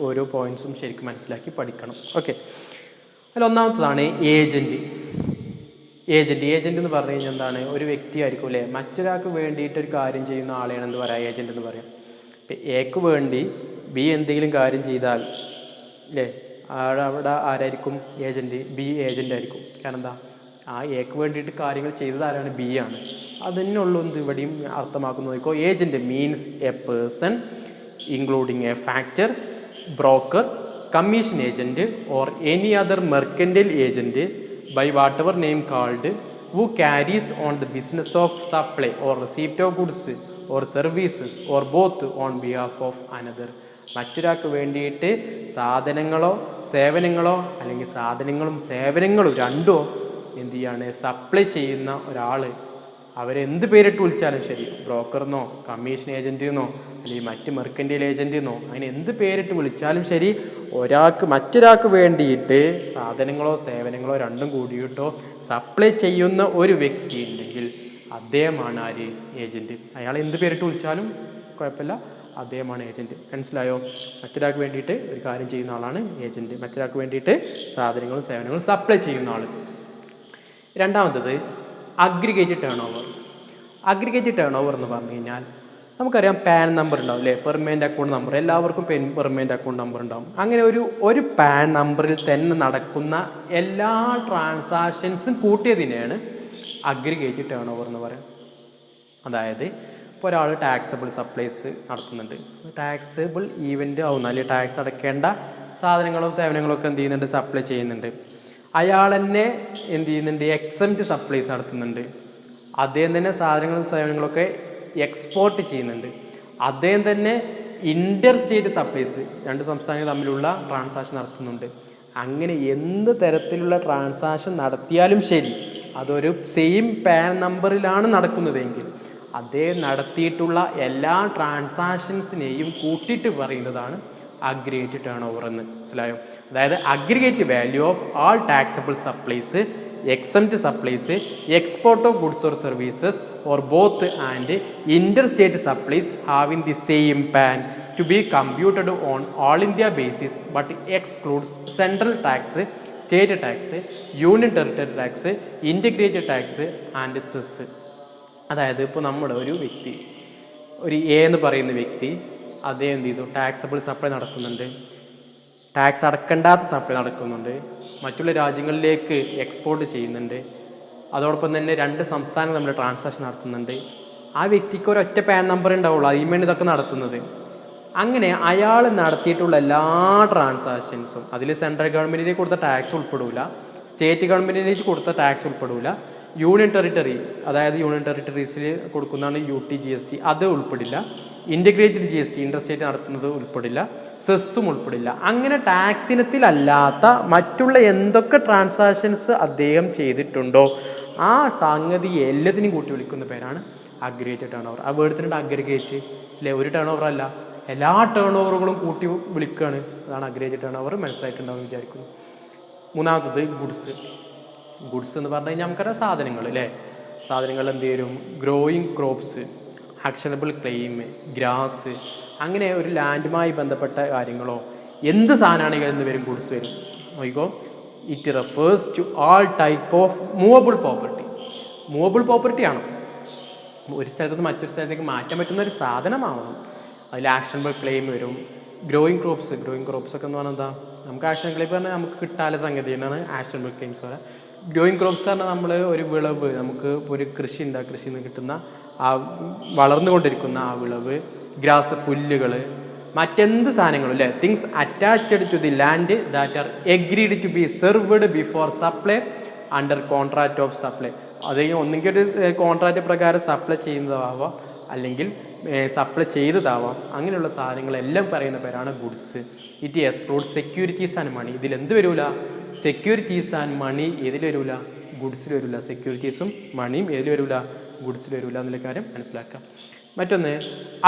ഓരോ പോയിൻറ്സും ശരിക്കും മനസ്സിലാക്കി പഠിക്കണം. ഓക്കെ, അതിൽ ഒന്നാമത്തതാണ് ഏജൻറ്റ്. ഏജൻറ്റ് എന്ന് പറഞ്ഞു കഴിഞ്ഞാൽ എന്താണ്, ഒരു വ്യക്തിയായിരിക്കും അല്ലേ, മറ്റൊരാൾക്ക് വേണ്ടിയിട്ട് ഒരു കാര്യം ചെയ്യുന്ന ആളെയാണ് എന്ത് പറയുക, ഏജൻറ്റ് എന്ന് പറയാം. ഇപ്പം എക്ക് വേണ്ടി ബി എന്തെങ്കിലും കാര്യം ചെയ്താൽ അല്ലേ, അവിടെ ആരായിരിക്കും ഏജൻറ്റ്, ബി ഏജൻ്റ് ആയിരിക്കും. കാരണം എന്താ, ആ എക്ക് വേണ്ടിയിട്ട് കാര്യങ്ങൾ ചെയ്തത് ആരാണ്, ബി ആണ്. അതിനുള്ളൂ എന്ത് ഇവിടെയും അർത്ഥമാക്കുന്നത് നോക്കോ, agent means A person including A factor, broker, commission agent or any other mercantile agent by whatever name called, who carries on the business of supply or receipt of goods or services or both on behalf of another. മറ്റൊരാൾക്ക് വേണ്ടിയിട്ട് സാധനങ്ങളോ സേവനങ്ങളോ അല്ലെങ്കിൽ സാധനങ്ങളും സേവനങ്ങളും രണ്ടോ എന്ത് ചെയ്യാണ്, supply ചെയ്യുന്ന ഒരാൾ, അവരെന്ത് പേരിട്ട് വിളിച്ചാലും ശരി, ബ്രോക്കർന്നോ കമ്മീഷൻ ഏജൻറ്റെന്നോ അല്ലെങ്കിൽ മറ്റ് മെർക്കൻറ്റൈൽ ഏജൻറ്റെന്നോ, അങ്ങനെ എന്ത് പേരിട്ട് വിളിച്ചാലും ശരി, മറ്റൊരാൾക്ക് വേണ്ടിയിട്ട് സാധനങ്ങളോ സേവനങ്ങളോ രണ്ടും കൂടിയിട്ടോ സപ്ലൈ ചെയ്യുന്ന ഒരു വ്യക്തി ഉണ്ടെങ്കിൽ അദ്ദേഹമാണ് ആര്, ഏജൻറ്റ്. അയാൾ എന്ത് പേരിട്ട് വിളിച്ചാലും കുഴപ്പമില്ല, അദ്ദേഹമാണ് ഏജൻറ്റ്. മനസ്സിലായോ? മറ്റൊരാൾക്ക് വേണ്ടിയിട്ട് ഒരു കാര്യം ചെയ്യുന്ന ആളാണ് ഏജൻറ്റ്, മറ്റൊരാൾക്ക് വേണ്ടിയിട്ട് സാധനങ്ങളും സേവനങ്ങളും സപ്ലൈ ചെയ്യുന്ന ആൾ. രണ്ടാമത്തത് aggregate turn over. Aggregate turn over എന്ന് പറഞ്ഞു കഴിഞ്ഞാൽ നമുക്കറിയാം പാൻ നമ്പർ ഉണ്ടാവും അല്ലേ, പെർമനൻ്റ് അക്കൗണ്ട് നമ്പർ, എല്ലാവർക്കും പെർമനൻ്റ് അക്കൗണ്ട് നമ്പർ ഉണ്ടാവും. അങ്ങനെ ഒരു പാൻ നമ്പറിൽ തന്നെ നടക്കുന്ന എല്ലാ ട്രാൻസാക്ഷൻസും കൂട്ടിയതിനെയാണ് അഗ്രിഗേറ്റ് ടേൺ ഓവർ എന്ന് പറയുന്നത്. അതായത് ഇപ്പോൾ ഒരാൾ ടാക്സബിൾ സപ്ലൈസ് നടത്തുന്നുണ്ട്, ടാക്സബിൾ ഈവൻ്റ് ആവുന്ന അല്ലെങ്കിൽ ടാക്സ് അടയ്ക്കേണ്ട സാധനങ്ങളും സേവനങ്ങളും ഒക്കെ എന്ത് ചെയ്യുന്നുണ്ട്, സപ്ലൈ ചെയ്യുന്നുണ്ട്. അയാൾ തന്നെ എന്ത് ചെയ്യുന്നുണ്ട്, എക്സംപ്റ്റ് സപ്ലൈസ് നടത്തുന്നുണ്ട്. അദ്ദേഹം തന്നെ സാധനങ്ങളും സേവനങ്ങളൊക്കെ എക്സ്പോർട്ട് ചെയ്യുന്നുണ്ട്. അദ്ദേഹം തന്നെ ഇൻ്റർ സ്റ്റേറ്റ് സപ്ലൈസ്, രണ്ട് സംസ്ഥാനങ്ങൾ തമ്മിലുള്ള ട്രാൻസാക്ഷൻ നടത്തുന്നുണ്ട്. അങ്ങനെ എന്ത് തരത്തിലുള്ള ട്രാൻസാക്ഷൻ നടത്തിയാലും ശരി, അതൊരു സെയിം പാൻ നമ്പറിലാണ് നടക്കുന്നതെങ്കിൽ അദ്ദേഹം നടത്തിയിട്ടുള്ള എല്ലാ ട്രാൻസാക്ഷൻസിനെയും കൂട്ടിയിട്ട് പറയുന്നതാണ് അഗ്രിഗേറ്റ് ടേൺ ഓവർ എന്ന്. മനസ്സിലായോ? അതായത് aggregate value of all taxable supplies, exempt supplies, export of goods or services or both and inter state supplies having the same PAN to be computed on all India basis but excludes central tax, state tax, union territory tax, integrated tax and cess. അതായത് ഇപ്പോൾ നമ്മുടെ ഒരു വ്യക്തി, ഒരു A എന്ന് പറയുന്ന വ്യക്തി, അദ്ദേഹം എന്ത് ചെയ്തു, ടാക്സബിൾ സപ്ലൈ നടത്തുന്നുണ്ട്, ടാക്സ് അടക്കേണ്ടാത്ത സപ്ലൈ നടക്കുന്നുണ്ട്, മറ്റുള്ള രാജ്യങ്ങളിലേക്ക് എക്സ്പോർട്ട് ചെയ്യുന്നുണ്ട്, അതോടൊപ്പം തന്നെ 2 സംസ്ഥാനങ്ങൾ തമ്മിൽ ട്രാൻസാക്ഷൻ നടത്തുന്നുണ്ട്. ആ വ്യക്തിക്ക് ഒരൊറ്റ പാൻ നമ്പർ ഉണ്ടാവുള്ളൂ, അതിന്മേൽ ഇതൊക്കെ നടത്തുന്നത്. അങ്ങനെ അയാൾ നടത്തിയിട്ടുള്ള എല്ലാ ട്രാൻസാക്ഷൻസും അതിൽ സെൻട്രൽ ഗവൺമെൻറ്റിലേക്ക് കൊടുത്ത ടാക്സ് ഉൾപ്പെടില്ല, സ്റ്റേറ്റ് ഗവൺമെൻറ്റിലേക്ക് കൊടുത്ത ടാക്സ് ഉൾപ്പെടില്ല, യൂണിയൻ ടെറിട്ടറി, അതായത് യൂണിയൻ ടെറിട്ടറീസിൽ കൊടുക്കുന്നതാണ് UT GST, അത് ഉൾപ്പെടില്ല, ഇൻ്റഗ്രേറ്റഡ് GST ഇൻ്റർ സ്റ്റേറ്റ് നടത്തുന്നത് ഉൾപ്പെടില്ല, സെസ്സും ഉൾപ്പെടില്ല. അങ്ങനെ ടാക്സ് ഇനത്തിലല്ലാത്ത മറ്റുള്ള എന്തൊക്കെ ട്രാൻസാക്ഷൻസ് അദ്ദേഹം ചെയ്തിട്ടുണ്ടോ ആ സംഗതി എല്ലാത്തിനും കൂട്ടി വിളിക്കുന്ന പേരാണ് അഗ്രിഗേറ്റ് ടേൺ ഓവർ. ആ വേർഡത്തിനുണ്ട് അഗ്രിഗേറ്റ് അല്ലേ, ഒരു ടേൺ ഓവർ അല്ല, എല്ലാ ടേൺ ഓവറുകളും കൂട്ടി വിളിക്കുകയാണ്. അതാണ് അഗ്രിഗേറ്റ് ടേൺ ഓവർ. മനസ്സിലായിട്ടുണ്ടാവും വിചാരിക്കുന്നു. മൂന്നാമത്തത് ഗുഡ്സ്. ഗുഡ്സ് എന്ന് പറഞ്ഞു കഴിഞ്ഞാൽ നമുക്കറിയാം സാധനങ്ങൾ അല്ലേ, സാധനങ്ങൾ എന്ത് വരും, growing crops, actionable claim, grass, അങ്ങനെ ഒരു ലാൻഡുമായി ബന്ധപ്പെട്ട കാര്യങ്ങളോ എന്ത് സാധനമാണെങ്കിലും എന്ന് വരും, ഗുഡ്സ് വരും. നോക്കിക്കോ, it refers to all type of movable property. Movable property ആണ്, ഒരു സ്ഥലത്ത് നിന്ന് മറ്റൊരു സ്ഥലത്തേക്ക് മാറ്റാൻ പറ്റുന്ന ഒരു സാധനമാവണം. അതിൽ ആക്ഷനബിൾ ക്ലെയിം വരും. ഗ്രോയിങ് ക്രോപ്സ് ഒക്കെ എന്ന് പറഞ്ഞാൽ എന്താ, നമുക്ക് ആക്ഷൻ ക്ലെയിം പറഞ്ഞാൽ നമുക്ക് കിട്ടാല സംഗതിയാണ് ആക്ഷനബിൾ ക്ലെയിംസ് പറയാം. ഗ്രോയിങ് ക്രോപ്സ് പറഞ്ഞാൽ നമ്മൾ ഒരു വിളവ്, നമുക്ക് ഇപ്പോൾ ഒരു കൃഷി ഉണ്ട്, ആ കൃഷിയിൽ നിന്ന് കിട്ടുന്ന ആ വളർന്നുകൊണ്ടിരിക്കുന്ന ആ വിളവ്, ഗ്രാസ്, പുല്ലുകൾ, മറ്റെന്ത് സാധനങ്ങളും അല്ലേ, things attached to the land that are agreed to be severed before supply under contract of supply. അത് ഒന്നെങ്കിൽ ഒരു കോൺട്രാക്റ്റ് പ്രകാരം സപ്ലൈ ചെയ്യുന്നതാവാം, അല്ലെങ്കിൽ സപ്ലൈ ചെയ്തതാവാം. അങ്ങനെയുള്ള സാധനങ്ങളെല്ലാം പറയുന്ന പേരാണ് goods. It exclude securities and money. ഇതിലെന്ത് വരില്ല, സെക്യൂരിറ്റീസ് ആൻഡ് മണി ഏതിൽ വരില്ല, ഗുഡ്സിൽ വരില്ല. സെക്യൂരിറ്റീസും മണിയും ഏതിൽ വരില്ല, ഗുഡ്സിൽ വരില്ല എന്നുള്ള കാര്യം മനസ്സിലാക്കാം. മറ്റൊന്ന്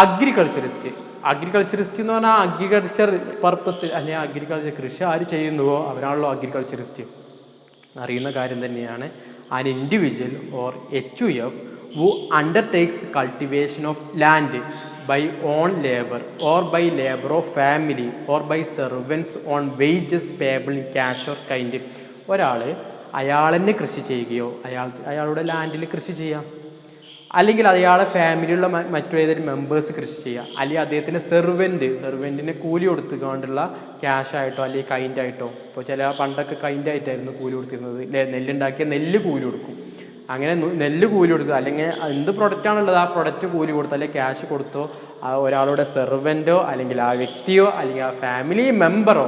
അഗ്രികൾച്ചറിസ്റ്റ്. അഗ്രികൾച്ചറിസ്റ്റ് എന്ന് പറഞ്ഞാൽ അഗ്രികൾച്ചർ പർപ്പസ് അല്ലെങ്കിൽ അഗ്രികൾച്ചർ കൃഷി ആര് ചെയ്യുന്നുവോ അവരാണല്ലോ അഗ്രികൾച്ചറിസ്റ്റ്. അറിയുന്ന കാര്യം തന്നെയാണ്. An individual or HUF who undertakes cultivation of land by own labor or by labor of family or by servants on wages payable in cash or kind. ഒരാൾ അയാൾ തന്നെ കൃഷി ചെയ്യുകയോ അയാളുടെ ലാൻഡിൽ കൃഷി ചെയ്യാം, അല്ലെങ്കിൽ അയാളെ ഫാമിലിയുള്ള മറ്റേതൊരു മെമ്പേഴ്സ് കൃഷി ചെയ്യുക, അല്ലെങ്കിൽ അദ്ദേഹത്തിൻ്റെ സെർവൻറ്റിന് കൂലി കൊടുത്തുകൊണ്ടുള്ള ക്യാഷ് ആയിട്ടോ അല്ലെങ്കിൽ കൈൻഡായിട്ടോ. ഇപ്പോൾ ചില പണ്ടൊക്കെ കൈൻഡായിട്ടായിരുന്നു കൂലി കൊടുത്തിരുന്നത്, നെല്ലുണ്ടാക്കിയ നെല്ല് കൂലി കൊടുക്കും. അങ്ങനെ നെല്ല് കൂലി കൊടുക്കുക, അല്ലെങ്കിൽ എന്ത് പ്രൊഡക്റ്റാണുള്ളത് ആ പ്രൊഡക്റ്റ് കൂലി കൊടുത്തോ അല്ലെങ്കിൽ ക്യാഷ് കൊടുത്തോ ഒരാളുടെ സെർവൻറ്റോ അല്ലെങ്കിൽ ആ വ്യക്തിയോ അല്ലെങ്കിൽ ആ ഫാമിലി മെമ്പറോ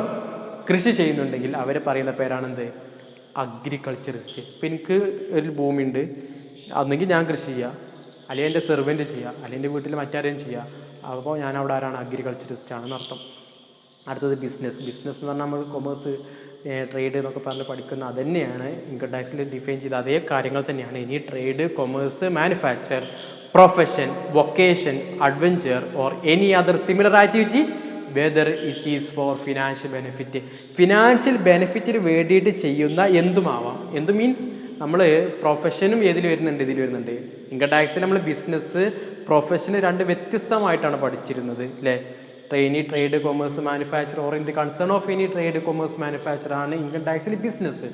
കൃഷി ചെയ്യുന്നുണ്ടെങ്കിൽ അവരെ പറയുന്ന പേരാണെന്ത്? അഗ്രികൾച്ചറിസ്റ്റ്. ഇപ്പം എനിക്ക് ഒരു ഭൂമിയുണ്ട്, അന്നെങ്കിൽ ഞാൻ കൃഷി ചെയ്യുക, അല്ലെങ്കിൽ എൻ്റെ സെർവൻറ്റ് ചെയ്യുക, അല്ലെങ്കിൽ എൻ്റെ വീട്ടിൽ മറ്റാരെയും ചെയ്യുക. അപ്പോൾ ഞാൻ അവിടെ ആരാണ്? അഗ്രികൾച്ചറിസ്റ്റ് ആണെന്ന് അർത്ഥം. അടുത്തത് ബിസിനസ് എന്ന് പറഞ്ഞാൽ നമ്മൾ കൊമേഴ്സ് ട്രേഡ് എന്നൊക്കെ പറഞ്ഞ് പഠിക്കുന്ന അത് തന്നെയാണ് ഇൻകം ടാക്സിൽ ഡിഫൈൻ ചെയ്ത അതേ കാര്യങ്ങൾ തന്നെയാണ്. ഇനി trade, commerce, manufacture, profession, vocation, adventure or any other similar activity whether it is for financial benefit. Financial ബെനിഫിറ്റിന് വേണ്ടിയിട്ട് ചെയ്യുന്ന എന്തുമാവാം. എന്ത് മീൻസ് നമ്മൾ പ്രൊഫഷനും ഇതിൽ വരുന്നുണ്ട്. ഇൻകം ടാക്സിൽ നമ്മൾ ബിസിനസ്, പ്രൊഫഷന് രണ്ട് വ്യത്യസ്തമായിട്ടാണ് പഠിച്ചിരുന്നത് അല്ലേ. Trade, commerce, manufacture or in the concern of any trade, commerce, manufacture ആണ് ഇൻകം ടാക്സിൽ ബിസിനസ്.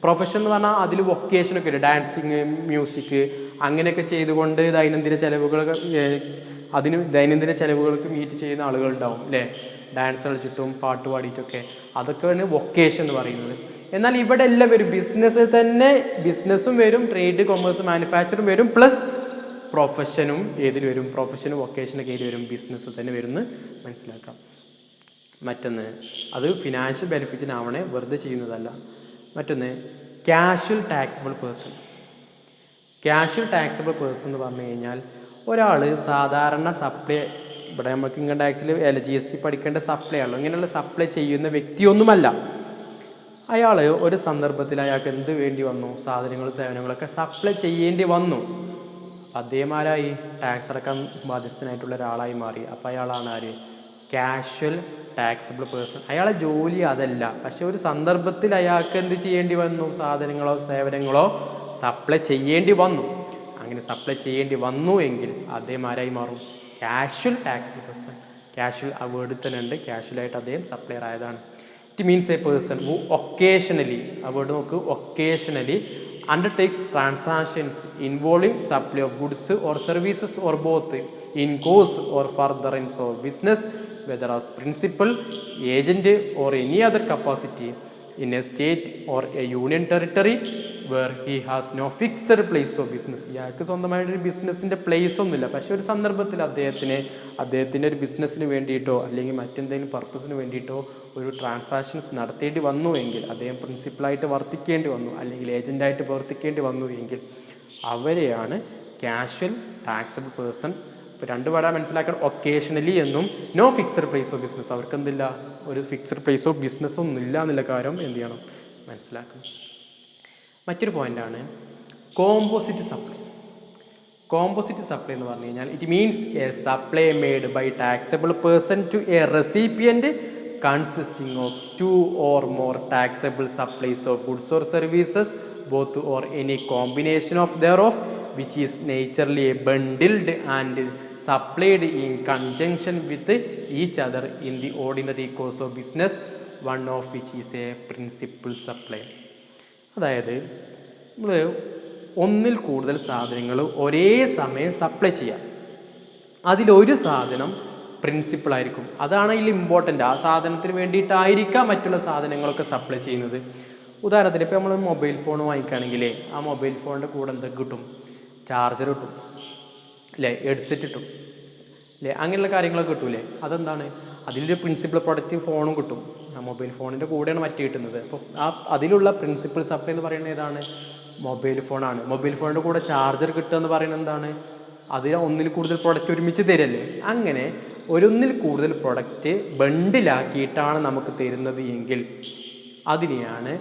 പ്രൊഫഷൻ എന്ന് പറഞ്ഞാൽ അതിൽ വൊക്കേഷനൊക്കെ ഉണ്ട്, ഡാൻസിങ്, മ്യൂസിക് അങ്ങനെയൊക്കെ ചെയ്തുകൊണ്ട് ദൈനംദിന ചെലവുകൾക്ക് മീറ്റ് ചെയ്യുന്ന ആളുകളുണ്ടാവും അല്ലേ. ഡാൻസ് കളിച്ചിട്ടും പാട്ട് പാടിയിട്ടൊക്കെ, അതൊക്കെയാണ് വൊക്കേഷൻ എന്ന് പറയുന്നത്. എന്നാൽ ഇവിടെ എല്ലാം വരും, ബിസിനസ്സിൽ തന്നെ ബിസിനസ്സും വരും, ട്രേഡ്, കൊമേഴ്സ്, മാനുഫാക്ചറും വരും, പ്ലസ് പ്രൊഫഷനും ഏതിൽ വരും? പ്രൊഫഷനും വൊക്കേഷനൊക്കെ ഏതിൽ വരും? ബിസിനസ്സിൽ തന്നെ വരുമെന്ന് മനസ്സിലാക്കാം. മറ്റൊന്ന്, അത് ഫിനാൻഷ്യൽ ബെനിഫിറ്റിനാവണേ, വെറുതെ ചെയ്യുന്നതല്ല. മറ്റൊന്ന് casual taxable person. Casual taxable person എന്ന് പറഞ്ഞു കഴിഞ്ഞാൽ ഒരാൾ സാധാരണ സപ്ലൈ, ഇവിടെ നമുക്ക് ഇൻകം ടാക്സിൽ GST പഠിക്കേണ്ട സപ്ലൈ ആണല്ലോ, ഇങ്ങനെയുള്ള സപ്ലൈ ചെയ്യുന്ന വ്യക്തിയൊന്നുമല്ല. അയാൾ ഒരു സന്ദർഭത്തിൽ അയാൾക്ക് എന്ത് വേണ്ടി വന്നു? സാധനങ്ങളും സേവനങ്ങളൊക്കെ സപ്ലൈ ചെയ്യേണ്ടി വന്നു. അദ്ദേഹം ആരായി? ടാക്സ് അടക്കാൻ ബാധ്യസ്ഥനായിട്ടുള്ള ഒരാളായി മാറി. അപ്പോൾ അയാളാണ് ആര്? Casual taxable person. അയാളെ ജോലി അതല്ല, പക്ഷെ ഒരു സന്ദർഭത്തിൽ അയാൾക്ക് എന്ത് ചെയ്യേണ്ടി വന്നു? സാധനങ്ങളോ സേവനങ്ങളോ സപ്ലൈ ചെയ്യേണ്ടി വന്നു. അങ്ങനെ സപ്ലൈ ചെയ്യേണ്ടി വന്നു എങ്കിൽ അദ്ദേഹം ആരായി മാറും? Casual taxable person. ക്യാഷ്വൽ ആ വേർഡിൽ തന്നെ ഉണ്ട്, ക്യാഷ്വലായിട്ട് അദ്ദേഹം സപ്ലയർ ആയതാണ്. It means A person who occasionally, ആ വേർഡ് നോക്ക്, occasionally undertakes transactions involving supply of goods or services or both in course or furtherance of business, whether as principal, agent or any other capacity in a state or a union territory where he has no fixed place of business. ഇയാൾക്ക് സ്വന്തമായിട്ടൊരു ബിസിനസ്സിൻ്റെ place ഒന്നുമില്ല, പക്ഷേ ഒരു സന്ദർഭത്തിൽ അദ്ദേഹത്തിൻ്റെ ഒരു ബിസിനസ്സിന് വേണ്ടിയിട്ടോ അല്ലെങ്കിൽ മറ്റെന്തെങ്കിലും പർപ്പസിന് വേണ്ടിയിട്ടോ ഒരു ട്രാൻസാക്ഷൻസ് നടത്തേണ്ടി വന്നു എങ്കിൽ, അദ്ദേഹം പ്രിൻസിപ്പളായിട്ട് വർത്തിക്കേണ്ടി വന്നു അല്ലെങ്കിൽ ഏജൻ്റായിട്ട് പ്രവർത്തിക്കേണ്ടി വന്നു എങ്കിൽ അവരെയാണ് ക്യാഷ്വൽ ടാക്സബിൾ പേഴ്സൺ. ഇപ്പോൾ രണ്ട് പാടാൻ മനസ്സിലാക്കണം, ഒക്കേഷണലി എന്നും no fixed place of business. അവർക്ക് എന്തില്ല? ഒരു ഫിക്സഡ് പ്ലേസ് ഓഫ് ബിസിനസ് ഒന്നും ഇല്ല എന്നുള്ള കാര്യം എന്ത് ചെയ്യണം? മനസ്സിലാക്കണം. മറ്റൊരു പോയിൻ്റാണ് കോമ്പോസിറ്റ് സപ്ലൈ. കോമ്പോസിറ്റ് സപ്ലൈ എന്ന് പറഞ്ഞു കഴിഞ്ഞാൽ it means a supply made by taxable person to a recipient consisting of two or more taxable supplies of goods or services, both or any combination of thereof, which is naturally bundled and supplied in conjunction with each other in the ordinary course of business, one of which is a principal supply. അതായത് നമ്മൾ ഒന്നിൽ കൂടുതൽ സാധനങ്ങൾ ഒരേ സമയം supply ചെയ്യാം. അതിലൊരു സാധനം പ്രിൻസിപ്പിൾ ആയിരിക്കും, അതാണ് ഇതിൽ ഇമ്പോർട്ടൻ്റ്. ആ സാധനത്തിന് വേണ്ടിയിട്ടായിരിക്കാം മറ്റുള്ള സാധനങ്ങളൊക്കെ സപ്ലൈ ചെയ്യുന്നത്. ഉദാഹരണത്തിന് ഇപ്പോൾ നമ്മൾ മൊബൈൽ ഫോൺ വാങ്ങിക്കുകയാണെങ്കിൽ ആ മൊബൈൽ ഫോണിൻ്റെ കൂടെ എന്തൊക്കെ കിട്ടും? ചാർജർ കിട്ടും അല്ലേ, ഹെഡ്സെറ്റ് കിട്ടും അല്ലേ, അങ്ങനെയുള്ള കാര്യങ്ങളൊക്കെ കിട്ടൂലേ. അതെന്താണ്? അതിലൊരു പ്രിൻസിപ്പൽ പ്രൊഡക്റ്റ് ഫോണും കിട്ടും. ആ മൊബൈൽ ഫോണിൻ്റെ കൂടെയാണ് മറ്റേ കിട്ടുന്നത്. അപ്പോൾ അതിലുള്ള പ്രിൻസിപ്പൽ സപ്ലൈ എന്ന് പറയുന്നത് ഏതാണ്? മൊബൈൽ ഫോണാണ്. മൊബൈൽ ഫോണിൻ്റെ കൂടെ ചാർജർ കിട്ടുക എന്ന് പറയുന്നത് എന്താണ്? അതിൽ ഒന്നിൽ കൂടുതൽ പ്രൊഡക്റ്റ് ഒരുമിച്ച് തരല്ലേ. അങ്ങനെ ഒന്നിൽ കൂടുതൽ പ്രൊഡക്റ്റ് ബണ്ടിലാക്കിയിട്ടാണ് നമുക്ക് തരുന്നത് എങ്കിൽ അതിനെയാണ്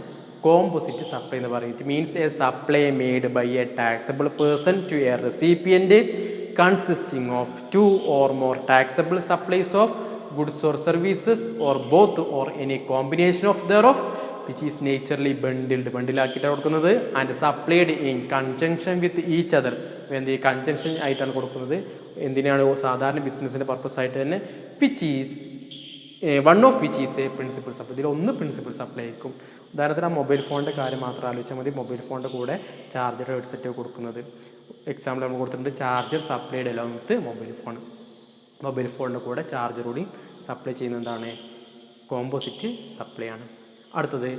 കോമ്പോസിറ്റ് സപ്ലൈ എന്ന് പറയുന്നത്. It means a supply made by a taxable person to a recipient consisting of two or more taxable supplies of goods or services or both or any combination of thereof which is naturally ബണ്ടിലാക്കിയിട്ടാണ് കൊടുക്കുന്നത് and supplied in conjunction with each other. എന്ത് conjunction ആയിട്ടാണ് കൊടുക്കുന്നത്, എന്തിനാണ് സാധാരണ ബിസിനസ്സിൻ്റെ purpose ആയിട്ട് തന്നെ. Which is one of which is A principal supply. ഇതിൽ ഒന്ന് പ്രിൻസിപ്പൽ സപ്ലൈ ആയിരിക്കും. ഉദാഹരണത്തിന് ആ മൊബൈൽ ഫോണിൻ്റെ കാര്യം മാത്രം ആലോചിച്ചാൽ മതി. മൊബൈൽ ഫോണിൻ്റെ കൂടെ ചാർജർ ഹെഡ്സെറ്റ് കൊടുക്കുന്നത്. എക്സാമ്പിൾ നമ്മൾ കൊടുത്തിട്ടുണ്ട് charger supplied along with mobile phone. Mobile ഫോണിൻ്റെ കൂടെ ചാർജർ കൂടി സപ്ലൈ ചെയ്യുന്ന എന്താണ്, കോമ്പോസിറ്റ് സപ്ലൈ ആണ്. അടുത്തത്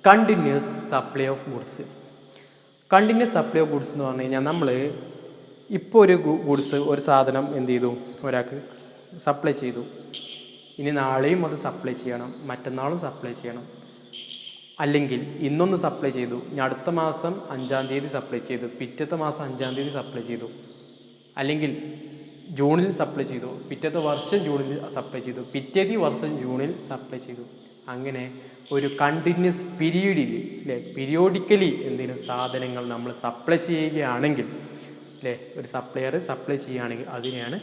continuous supply of goods. Continuous supply of goods എന്ന് പറഞ്ഞു കഴിഞ്ഞാൽ നമ്മൾ ഇപ്പോൾ ഒരു ഗുഡ്സ്, ഒരു സാധനം എന്ത് ചെയ്തു, ഒരാൾക്ക് സപ്ലൈ ചെയ്തു, ഇനി നാളെയും അത് സപ്ലൈ ചെയ്യണം, മറ്റന്നാളും സപ്ലൈ ചെയ്യണം. അല്ലെങ്കിൽ ഇന്നൊന്ന് സപ്ലൈ ചെയ്തു, ഇനി അടുത്ത മാസം 5-ാം തീയതി സപ്ലൈ ചെയ്തു, പിറ്റത്തെ മാസം 5-ാം തീയതി സപ്ലൈ ചെയ്തു. അല്ലെങ്കിൽ ജൂണിൽ സപ്ലൈ ചെയ്തു, പിറ്റത്തെ വർഷം ജൂണിൽ സപ്ലൈ ചെയ്തു, പിറ്റേത്തെ വർഷം ജൂണിൽ സപ്ലൈ ചെയ്തു. അങ്ങനെ ഒരു കണ്ടിന്യൂസ് പീരീഡിൽ അല്ലേ, പീരിയോഡിക്കലി എന്തെങ്കിലും സാധനങ്ങൾ നമ്മൾ സപ്ലൈ ചെയ്യുകയാണെങ്കിൽ അല്ലേ, ഒരു സപ്ലയർ സപ്ലൈ ചെയ്യുകയാണെങ്കിൽ അതിനെയാണ്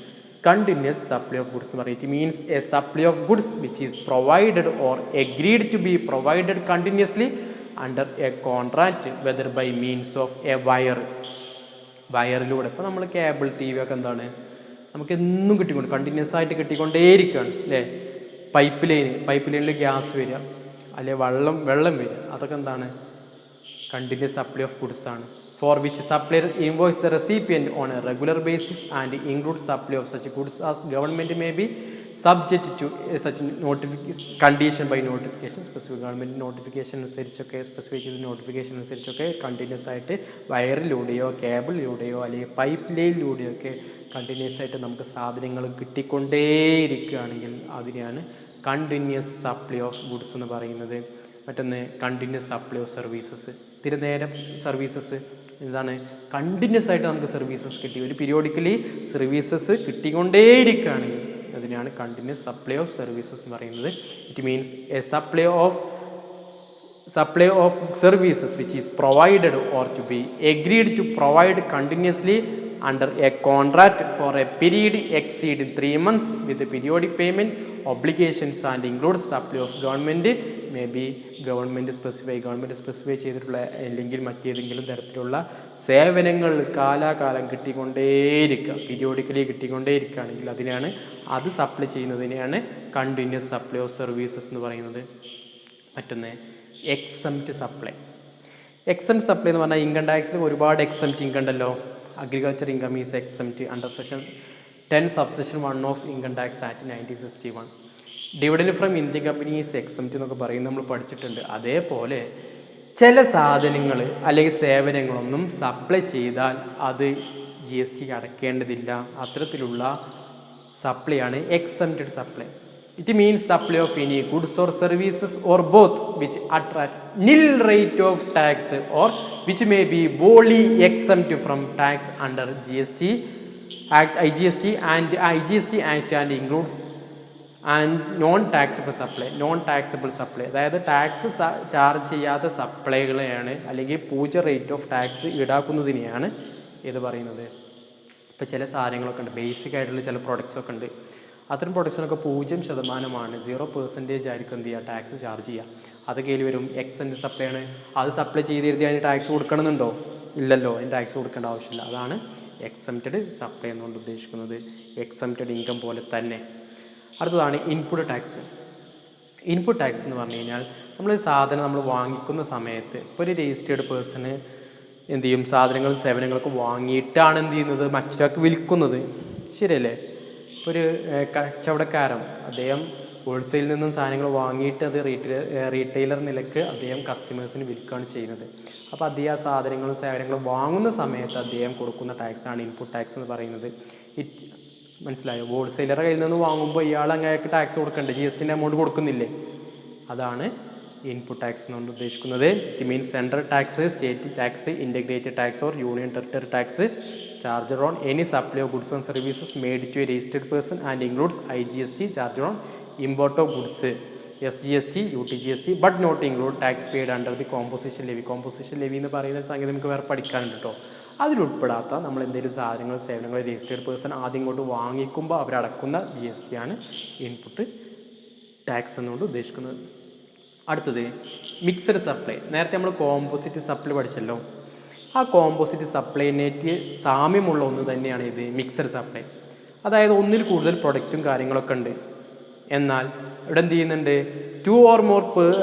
continuous supply of goods എന്ന് പറയും. It means a supply of goods which is provided or agreed to be provided continuously under a contract whether by means of a wire. വയറിലൂടെ ഇപ്പോൾ നമ്മൾ cable T V ഒക്കെ എന്താണ് നമുക്ക് എന്നും കിട്ടിക്കൊണ്ട് continuous ആയിട്ട് കിട്ടിക്കൊണ്ടേയിരിക്കുകയാണ് അല്ലേ. പൈപ്പ് ലൈനിൽ ഗ്യാസ് വരിക, അല്ലെങ്കിൽ വെള്ളം വരിക, അതൊക്കെ എന്താണ് കണ്ടിന്യൂസ് സപ്ലൈ ഓഫ് ഗുഡ്സ് ആണ്. For which supplier invoice the recipient on a regular basis and includes supply of such goods as government may be subject to such condition by notification. Specific government notification അനുസരിച്ചൊക്കെ specify ചെയ്ത notification അനുസരിച്ചൊക്കെ continuous ആയിട്ട് വയറിലൂടെയോ കേബിളിലൂടെയോ അല്ലെങ്കിൽ pipe ലൈനിലൂടെയോ ഒക്കെ continuous ആയിട്ട് നമുക്ക് സാധനങ്ങൾ കിട്ടിക്കൊണ്ടേയിരിക്കുകയാണെങ്കിൽ അതിനെയാണ് കണ്ടിന്യൂസ് സപ്ലൈ ഓഫ് ഗുഡ്സ് എന്ന് പറയുന്നത്. മറ്റൊന്ന് കണ്ടിന്യൂസ് സപ്ലൈ ഓഫ് സർവീസസ്. തിരുനേരം സർവീസസ് എന്താണ്, കണ്ടിന്യൂസ് ആയിട്ട് നമുക്ക് സർവീസസ് കിട്ടി, ഒരു പീരിയോഡിക്കലി സർവീസസ് കിട്ടിക്കൊണ്ടേയിരിക്കുകയാണെങ്കിൽ അതിനാണ് കണ്ടിന്യൂസ് സപ്ലൈ ഓഫ് സർവീസസ് എന്ന് പറയുന്നത്. It means a supply of services which is provided or to be agreed to provide continuously under a contract for a period exceeding 3 months with a periodic payment obligations and includes supply of government may be government specify ചെയ്തിട്ടുള്ള അല്ലെങ്കിൽ മറ്റേതെങ്കിലും തരത്തിലുള്ള സേവനങ്ങൾ കാലാകാലം കിട്ടിക്കൊണ്ടേയിരിക്കുക, periodically കിട്ടിക്കൊണ്ടേയിരിക്കുകയാണെങ്കിൽ അതിനാണ്, അത് supply ചെയ്യുന്നതിനെയാണ് കണ്ടിന്യൂസ് സപ്ലൈ ഓഫ് സർവീസസ് എന്ന് പറയുന്നത്. മറ്റൊന്ന് എക്സംപ്റ്റ് സപ്ലൈ. എക്സംപ്റ്റ് സപ്ലൈ എന്ന് പറഞ്ഞാൽ ഇൻകം ടാക്സിൽ ഒരുപാട് എക്സംപ്റ്റ് ഇൻകം ഉണ്ടല്ലോ. Agriculture income is exempt under section 10 subsection 1 of Income Tax Act 1961. Dividend from Indian company is exempt എന്നൊക്കെ പറയും, നമ്മൾ പഠിച്ചിട്ടുണ്ട്. അതേപോലെ ചില സാധനങ്ങൾ അല്ലെങ്കിൽ സേവനങ്ങളൊന്നും സപ്ലൈ ചെയ്താൽ അത് GST അടയ്ക്കേണ്ടതില്ല. അത്തരത്തിലുള്ള സപ്ലൈയാണ് exempted supply. It means supply of any goods or services or both which attract nil rate of tax or which may be wholly exempt from tax under GST Act, IGST and IGST Act and includes and non-taxable supply. അതായത് tax charge ചെയ്യാത്ത സപ്ലൈകളെയാണ് അല്ലെങ്കിൽ 0 rate of tax ഈടാക്കുന്നതിനെയാണ് ഇത് പറയുന്നത്. ഇപ്പോൾ ചില സാധനങ്ങളൊക്കെ ഉണ്ട്, basic ആയിട്ടുള്ള ചില പ്രൊഡക്ട്സ് ഒക്കെ ഉണ്ട്, അത്തരം പ്രൊഡക്ട്സിനൊക്കെ 0% 0% ആയിരിക്കും എന്ത് ചെയ്യുക, ടാക്സ് ചാർജ് ചെയ്യുക. അതൊക്കെ ഇതിൽ വരും. എക്സംപ്റ്റ് സപ്ലൈ ആണ്. അത് സപ്ലൈ ചെയ്ത് കരുതി അതിന് ടാക്സ് കൊടുക്കണമെന്നുണ്ടോ? ഇല്ലല്ലോ, അതിന് ടാക്സ് കൊടുക്കേണ്ട ആവശ്യമില്ല. അതാണ് എക്സംപ്റ്റഡ് സപ്ലൈ എന്നുകൊണ്ട് ഉദ്ദേശിക്കുന്നത്. എക്സംപ്റ്റഡ് ഇൻകം പോലെ തന്നെ. അടുത്തതാണ് ഇൻപുട്ട് ടാക്സ്. ഇൻപുട്ട് ടാക്സ് എന്ന് പറഞ്ഞു കഴിഞ്ഞാൽ നമ്മളൊരു സാധനം നമ്മൾ വാങ്ങിക്കുന്ന സമയത്ത് ഇപ്പോൾ ഒരു രജിസ്റ്റേർഡ് പേഴ്സണ് എന്ത് ചെയ്യും, സാധനങ്ങളും സേവനങ്ങളൊക്കെ വാങ്ങിയിട്ടാണ് എന്ത് ചെയ്യുന്നത്, മറ്റൊരാൾക്ക് വിൽക്കുന്നത്. ശരിയല്ലേ? ഇപ്പോൾ ഒരു കച്ചവടക്കാരൻ അദ്ദേഹം ഹോൾസെയിലിൽ നിന്നും സാധനങ്ങൾ വാങ്ങിയിട്ട് അത് റീറ്റെയിലർ നിലക്ക് അദ്ദേഹം കസ്റ്റമേഴ്സിന് വിൽക്കുകയാണ് ചെയ്യുന്നത്. അപ്പോൾ അദ്ദേഹം ആ സാധനങ്ങളും സേവനങ്ങളും വാങ്ങുന്ന സമയത്ത് അദ്ദേഹം കൊടുക്കുന്ന ടാക്സാണ് ഇൻപുട്ട് ടാക്സ് എന്ന് പറയുന്നത്. മനസ്സിലായോ? ഹോൾസെയിലറുടെ കയ്യിൽ നിന്ന് വാങ്ങുമ്പോൾ ഇയാൾ അങ്ങനെയൊക്കെ ടാക്സ് കൊടുക്കണ്ടേ, GST എമൗണ്ട് കൊടുക്കുന്നില്ലേ? അതാണ് ഇൻപുട്ട് ടാക്സ് എന്നുകൊണ്ട് ഉദ്ദേശിക്കുന്നത്. It means central tax, state tax, integrated tax or union territory tax charged on any supply of goods and services made to a registered person and includes IGST charged on import of goods, SGST, UTGST but not include tax paid under the composition levy. Composition levy എന്ന് പറയുന്ന സംഗതി നമുക്ക് വേറെ പഠിക്കാനുണ്ട് കേട്ടോ. അതിലുൾപ്പെടാത്ത നമ്മൾ എന്തെങ്കിലും സാധനങ്ങൾ സേവനങ്ങൾ രജിസ്റ്റേർഡ് പേഴ്സൺ ആദ്യം ഇങ്ങോട്ട് വാങ്ങിക്കുമ്പോൾ അവരടക്കുന്ന GST ആണ് ഇൻപുട്ട് ടാക്സ് എന്നുകൊണ്ട് ഉദ്ദേശിക്കുന്നത്. അടുത്തത് മിക്സഡ് സപ്ലൈ. നേരത്തെ നമ്മൾ കോമ്പോസിറ്റ് സപ്ലൈ പഠിച്ചല്ലോ. ആ കോമ്പോസിറ്റ് സപ്ലൈനേറ്റ് സാമ്യമുള്ള ഒന്ന് തന്നെയാണ് ഇത് മിക്സഡ് സപ്ലൈ. അതായത് ഒന്നിൽ കൂടുതൽ പ്രൊഡക്റ്റും കാര്യങ്ങളൊക്കെ ഉണ്ട്. എന്നാൽ ഇവിടെ എന്ത് ചെയ്യുന്നുണ്ട്, 2 or more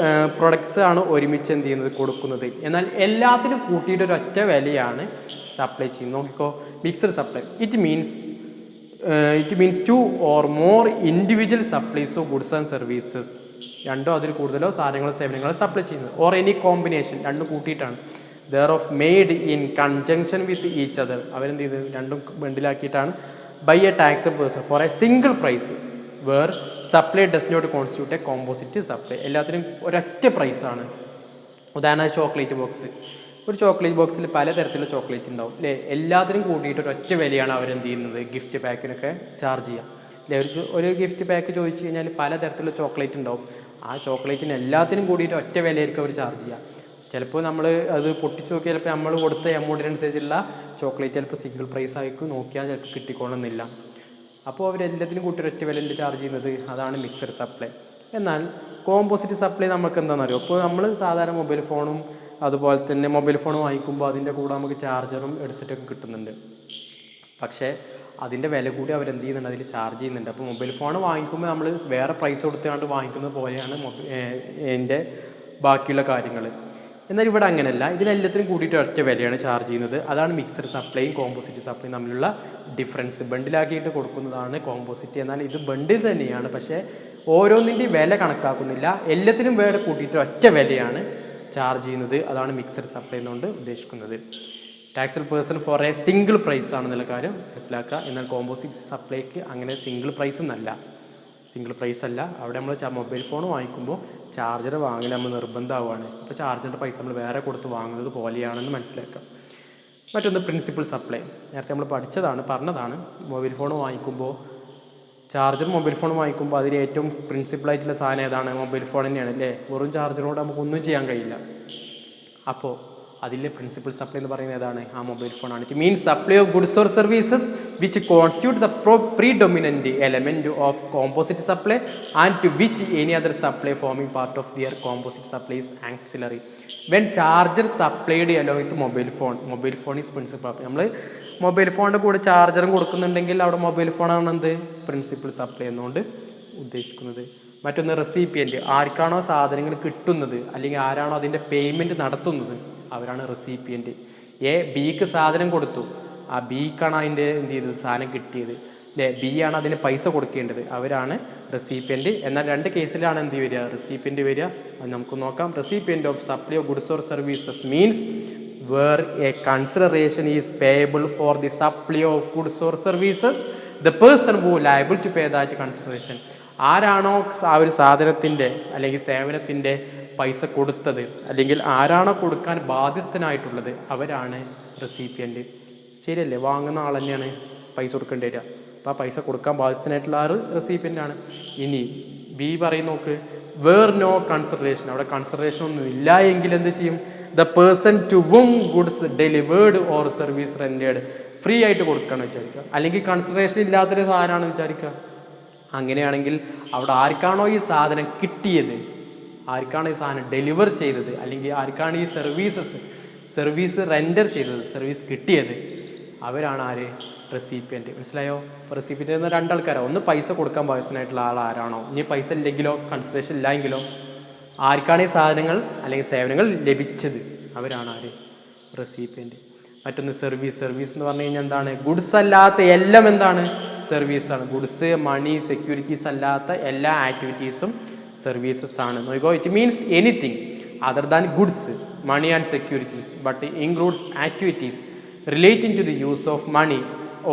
പ്രൊഡക്ട്സ് ആണ് ഒരുമിച്ച് എന്ത് ചെയ്യുന്നത് കൊടുക്കുന്നത്. എന്നാൽ എല്ലാത്തിനും കൂട്ടിയിട്ട് ഒരൊറ്റ വിലയാണ് സപ്ലൈ ചെയ്യുന്നത്. നോക്കിക്കോ, mixed supply it means 2 or more individual supplies of goods and services. രണ്ടോ അതിൽ കൂടുതലോ സാധനങ്ങളോ സേവനങ്ങളോ സപ്ലൈ ചെയ്യുന്നത്. ഓർ എനി കോമ്പിനേഷൻ, രണ്ടും കൂട്ടിയിട്ടാണ്. Thereof made in conjunction with each other. അവരെന്ത് ചെയ്ത് രണ്ടും ബണ്ടിലാക്കിയിട്ടാണ് by a tax person for a single price where supply does not constitute a composite supply. എല്ലാത്തിനും ഒരൊറ്റ പ്രൈസാണ്. ഉദാഹരണം ചോക്ലേറ്റ് ബോക്സ്. ഒരു ചോക്ലേറ്റ് ബോക്സിൽ പലതരത്തിലുള്ള ചോക്ലേറ്റ് ഉണ്ടാവും അല്ലേ. എല്ലാത്തിനും കൂട്ടിയിട്ട് ഒരൊറ്റ വിലയാണ് അവരെന്ത് ചെയ്യുന്നത് ഗിഫ്റ്റ് പാക്കിനൊക്കെ ചാർജ് ചെയ്യുക അല്ലേ. ഒരു ഗിഫ്റ്റ് പാക്ക് ചോദിച്ചു കഴിഞ്ഞാൽ പലതരത്തിലുള്ള ചോക്ലേറ്റ് ഉണ്ടാവും. ആ ചോക്ലേറ്റിന് എല്ലാത്തിനും കൂടിയിട്ട് ഒറ്റ വിലയായിരിക്കും അവർ ചാർജ് ചെയ്യുക. ചിലപ്പോൾ നമ്മൾ അത് പൊട്ടിച്ച് നോക്കിയാൽ ചിലപ്പോൾ നമ്മൾ കൊടുത്ത എമൗണ്ടിനനുസരിച്ചുള്ള ചോക്ലേറ്റ് ചിലപ്പോൾ സിംഗിൾ പ്രൈസ് ആയിരിക്കും നോക്കിയാൽ ചിലപ്പോൾ കിട്ടിക്കൊള്ളുന്നില്ല. അപ്പോൾ അവരെല്ലാത്തിനും കൂട്ടി ഒറ്റ വിലയിൽ ചാർജ് ചെയ്യുന്നത് അതാണ് മിക്സഡ് സപ്ലൈ. എന്നാൽ കോമ്പോസിറ്റ് സപ്ലൈ നമുക്ക് എന്താണെന്ന് അറിയോ. ഇപ്പോൾ നമ്മൾ സാധാരണ മൊബൈൽ ഫോണും അതുപോലെ തന്നെ മൊബൈൽ ഫോൺ വാങ്ങിക്കുമ്പോൾ അതിൻ്റെ കൂടെ നമുക്ക് ചാർജറും ഹെഡ്സെറ്റൊക്കെ കിട്ടുന്നുണ്ട്. പക്ഷേ അതിൻ്റെ വില കൂടി അവരെന്ത് ചെയ്യുന്നുണ്ട്, അതിൽ ചാർജ് ചെയ്യുന്നുണ്ട്. അപ്പോൾ മൊബൈൽ ഫോൺ വാങ്ങിക്കുമ്പോൾ നമ്മൾ വേറെ പ്രൈസ് കൊടുത്തുകൊണ്ട് വാങ്ങിക്കുന്നത് പോലെയാണ് എൻ്റെ ബാക്കിയുള്ള കാര്യങ്ങൾ. എന്നാൽ ഇവിടെ അങ്ങനെയല്ല, ഇതിനെല്ലാത്തിനും കൂടിയിട്ട് ഒറ്റ വിലയാണ് ചാർജ് ചെയ്യുന്നത്. അതാണ് മിക്സഡ് സപ്ലൈയും കോമ്പോസിറ്റ് സപ്ലൈയും തമ്മിലുള്ള ഡിഫറൻസ്. ബണ്ടിലാക്കിയിട്ട് കൊടുക്കുന്നതാണ് കോമ്പോസിറ്റ്. എന്നാൽ ഇത് ബണ്ടിൽ തന്നെയാണ്, പക്ഷേ ഓരോന്നിൻ്റെയും വില കണക്കാക്കുന്നില്ല. എല്ലാത്തിനും വേറെ കൂട്ടിയിട്ട് ഒറ്റ വിലയാണ് ചാർജ് ചെയ്യുന്നത്. അതാണ് മിക്സഡ് സപ്ലൈ എന്നുകൊണ്ട് ഉദ്ദേശിക്കുന്നത്. Taxable person for a single price ആണെന്നുള്ള കാര്യം മനസ്സിലാക്കുക. എന്നാൽ കോമ്പോസിറ്റ് സപ്ലൈക്ക് അങ്ങനെ സിംഗിൾ പ്രൈസ് എന്നല്ല, സിംഗിൾ പ്രൈസ് അല്ല. അവിടെ നമ്മൾ മൊബൈൽ ഫോൺ വാങ്ങിക്കുമ്പോൾ ചാർജർ വാങ്ങൽ നമ്മൾ നിർബന്ധമാവുകയാണ്. അപ്പോൾ ചാർജറിൻ്റെ പൈസ നമ്മൾ വേറെ കൊടുത്ത് വാങ്ങുന്നത് പോലെയാണെന്ന് മനസ്സിലാക്കാം. മറ്റൊന്ന് പ്രിൻസിപ്പൽ സപ്ലൈ. നേരത്തെ നമ്മൾ പറഞ്ഞതാണ് മൊബൈൽ ഫോൺ വാങ്ങിക്കുമ്പോൾ ചാർജർ മൊബൈൽ ഫോൺ വാങ്ങിക്കുമ്പോൾ അതിൽ ഏറ്റവും പ്രിൻസിപ്പളായിട്ടുള്ള സാധനം ഏതാണ്? മൊബൈൽ ഫോൺ തന്നെയാണ് അല്ലേ. വെറും ചാർജറോട് നമുക്കൊന്നും ചെയ്യാൻ കഴിയില്ല. അപ്പോൾ അതിലെ പ്രിൻസിപ്പൽ സപ്ലൈ എന്ന് പറയുന്നത് ഏതാണ്? ആ മൊബൈൽ ഫോണാണ്. It means supply of goods or services which constitute the predominant element of composite supply and to which any other supply forming part of their composite supply is ancillary. When charger supplied along with mobile phone is principal. നമ്മൾ mobile ഫോണിൻ്റെ കൂടെ ചാർജറും കൊടുക്കുന്നുണ്ടെങ്കിൽ അവിടെ mobile ഫോണാണ് എന്ത് principal supply എന്നുകൊണ്ട് ഉദ്ദേശിക്കുന്നത്. മറ്റൊന്ന് recipient. ആർക്കാണോ സാധനങ്ങൾ കിട്ടുന്നത് അല്ലെങ്കിൽ ആരാണോ അതിൻ്റെ പേയ്മെൻറ്റ് നടത്തുന്നത് അവരാണ് റെസിപ്പിയൻറ്റ്. ബിക്ക് സാധനം കൊടുത്തു, ആ ബിക്കാണ് അതിൻ്റെ എന്ത് ചെയ്തത് സാധനം കിട്ടിയത് അല്ലേ. ബി ആണ് അതിന് പൈസ കൊടുക്കേണ്ടത്, അവരാണ് റെസിപ്പിയൻറ്റ്. എന്നാൽ രണ്ട് കേസിലാണ് എന്ത് വരിക റെസിപ്പിയൻറ്റ് വരിക. അത് നമുക്ക് നോക്കാം. Recipient of supply of goods or services means where a consideration is payable for the supply of goods or services, the person who liable to pay that consideration. ആരാണോ ആ ഒരു സാധനത്തിൻ്റെ അല്ലെങ്കിൽ സേവനത്തിൻ്റെ പൈസ കൊടുത്തത് അല്ലെങ്കിൽ ആരാണോ കൊടുക്കാൻ ബാധ്യസ്ഥനായിട്ടുള്ളത് അവരാണ് റെസിപ്പിയൻറ്റ്. ശരിയല്ലേ? വാങ്ങുന്ന ആൾ തന്നെയാണ് പൈസ കൊടുക്കേണ്ടി വരിക. അപ്പോൾ ആ പൈസ കൊടുക്കാൻ ബാധ്യസ്ഥനായിട്ടുള്ള ആൾ റെസിപ്പിയൻ്റ് ആണ്. ഇനി ബി പറയും നോക്ക്, വേർ നോ കൺസിഡറേഷൻ. അവിടെ കൺസിഡറേഷൻ ഒന്നും ഇല്ല എങ്കിൽ എന്ത് ചെയ്യും? The person to whom goods delivered or service rendered. Free ആയിട്ട് കൊടുക്കുകയെന്ന് വിചാരിക്കുക, അല്ലെങ്കിൽ കൺസിഡറേഷൻ ഇല്ലാത്തൊരു സാധനമാണെന്ന് വിചാരിക്കുക. അങ്ങനെയാണെങ്കിൽ അവിടെ ആർക്കാണോ ഈ സാധനം കിട്ടിയത്, ആർക്കാണോ ഈ സാധനം ഡെലിവർ ചെയ്തത്, അല്ലെങ്കിൽ ആർക്കാണ് ഈ സർവീസ് റെൻഡർ ചെയ്തത്, സർവീസ് കിട്ടിയത്, അവരാണ് ആര്? റെസിപ്പിയൻറ്റ്. മനസ്സിലായോ? ഇപ്പോൾ റെസിപ്പിയൻ്റ് എന്ന രണ്ടാൾക്കാരോ, ഒന്ന് പൈസ കൊടുക്കാൻ ബാധ്യസ്ഥനായിട്ടുള്ള ആൾ ആരാണോ, ഇനി പൈസ ഇല്ലെങ്കിലോ കൺസിഡറേഷൻ ഇല്ലെങ്കിലോ ആർക്കാണ് ഈ സാധനങ്ങൾ അല്ലെങ്കിൽ സേവനങ്ങൾ ലഭിച്ചത് അവരാണ് ആര്? റെസിപ്പിയൻറ്റ്. മറ്റൊന്ന് സർവീസ് എന്ന് പറഞ്ഞു കഴിഞ്ഞാൽ എന്താണ്? ഗുഡ്സ് അല്ലാത്ത എല്ലാം എന്താണ്? സർവീസാണ്. ഗുഡ്സ്, മണി, സെക്യൂരിറ്റീസ് അല്ലാത്ത എല്ലാ ആക്ടിവിറ്റീസും സർവീസസ് ആണ്. നോക്കോ, it means anything other than goods, money and securities, but includes activities relating to the use of money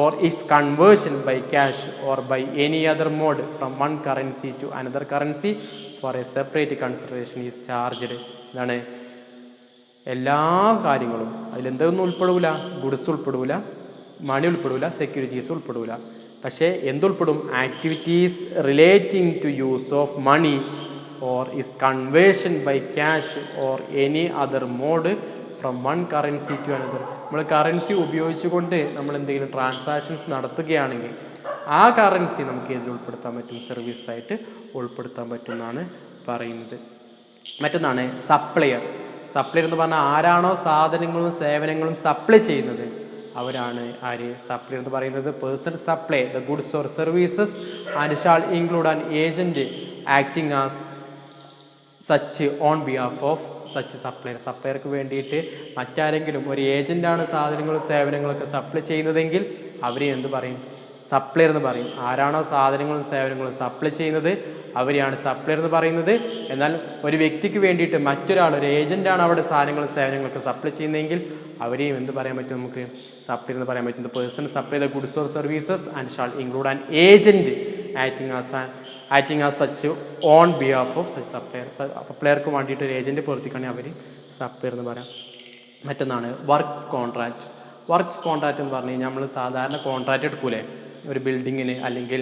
or its conversion by cash or by any other mode from one currency to another currency for a separate consideration is charged. എന്താണ്? എല്ലാ കാര്യങ്ങളും അതിലെന്തൊന്നും ഉൾപ്പെടില്ല. Goods ഉൾപ്പെടില്ല, മണി ഉൾപ്പെടില്ല, securities ഉൾപ്പെടില്ല. പക്ഷേ എന്തുൾപ്പെടും? Activities relating to use of money or its conversion by cash or any other mode from one currency to another. നമ്മൾ currency ഉപയോഗിച്ചുകൊണ്ട് നമ്മൾ എന്തെങ്കിലും ട്രാൻസാക്ഷൻസ് നടത്തുകയാണെങ്കിൽ ആ കറൻസി നമുക്ക് ഇതിൽ ഉൾപ്പെടുത്താൻ പറ്റും, സർവീസായിട്ട് ഉൾപ്പെടുത്താൻ പറ്റും എന്നാണ് പറയുന്നത്. മറ്റൊന്നാണ് സപ്ലയർ. സപ്ലയർ എന്ന് പറഞ്ഞാൽ ആരാണോ സാധനങ്ങളും സേവനങ്ങളും സപ്ലൈ ചെയ്യുന്നത് അവരാണ് ആര്? സപ്ലയർ എന്ന് പറയുന്നത് person supply the goods or services and shall include an agent acting as such on behalf of such supplier. സപ്ലയർക്ക് വേണ്ടിയിട്ട് മറ്റാരെങ്കിലും ഒരു ഏജന്റാണ് സാധനങ്ങളും സേവനങ്ങളൊക്കെ സപ്ലൈ ചെയ്യുന്നതെങ്കിൽ അവരെ എന്ത് പറയും? സപ്ലയർ എന്ന് പറയും. ആരാണോ സാധനങ്ങളും സേവനങ്ങളും സപ്ലൈ ചെയ്യുന്നത് അവരെയാണ് സപ്ലയർ എന്ന് പറയുന്നത്. എന്നാൽ ഒരു വ്യക്തിക്ക് വേണ്ടിയിട്ട് മറ്റൊരാൾ, ഒരു ഏജന്റാണ് അവിടെ സാധനങ്ങളും സേവനങ്ങളൊക്കെ സപ്ലൈ ചെയ്യുന്നതെങ്കിൽ അവരെയും എന്ത് പറയാൻ പറ്റും? നമുക്ക് സപ്ലയർ എന്ന് പറയാൻ പറ്റും. The person supply the goods or services and shall include an agent acting as such on behalf of such supplier. സപ്ലയർക്ക് വേണ്ടിയിട്ട് ഒരു ഏജന്റ് പ്രവർത്തിക്കുകയാണെങ്കിൽ അവർ സപ്ലയർ എന്ന് പറയാം. മറ്റൊന്നാണ് വർക്ക്സ് കോൺട്രാക്റ്റ്. വർക്ക്സ് കോൺട്രാക്റ്റ് എന്ന് പറഞ്ഞു കഴിഞ്ഞാൽ നമ്മൾ സാധാരണ കോൺട്രാക്റ്റ് എടുക്കൂലേ, ഒരു ബിൽഡിങ്ങിന് അല്ലെങ്കിൽ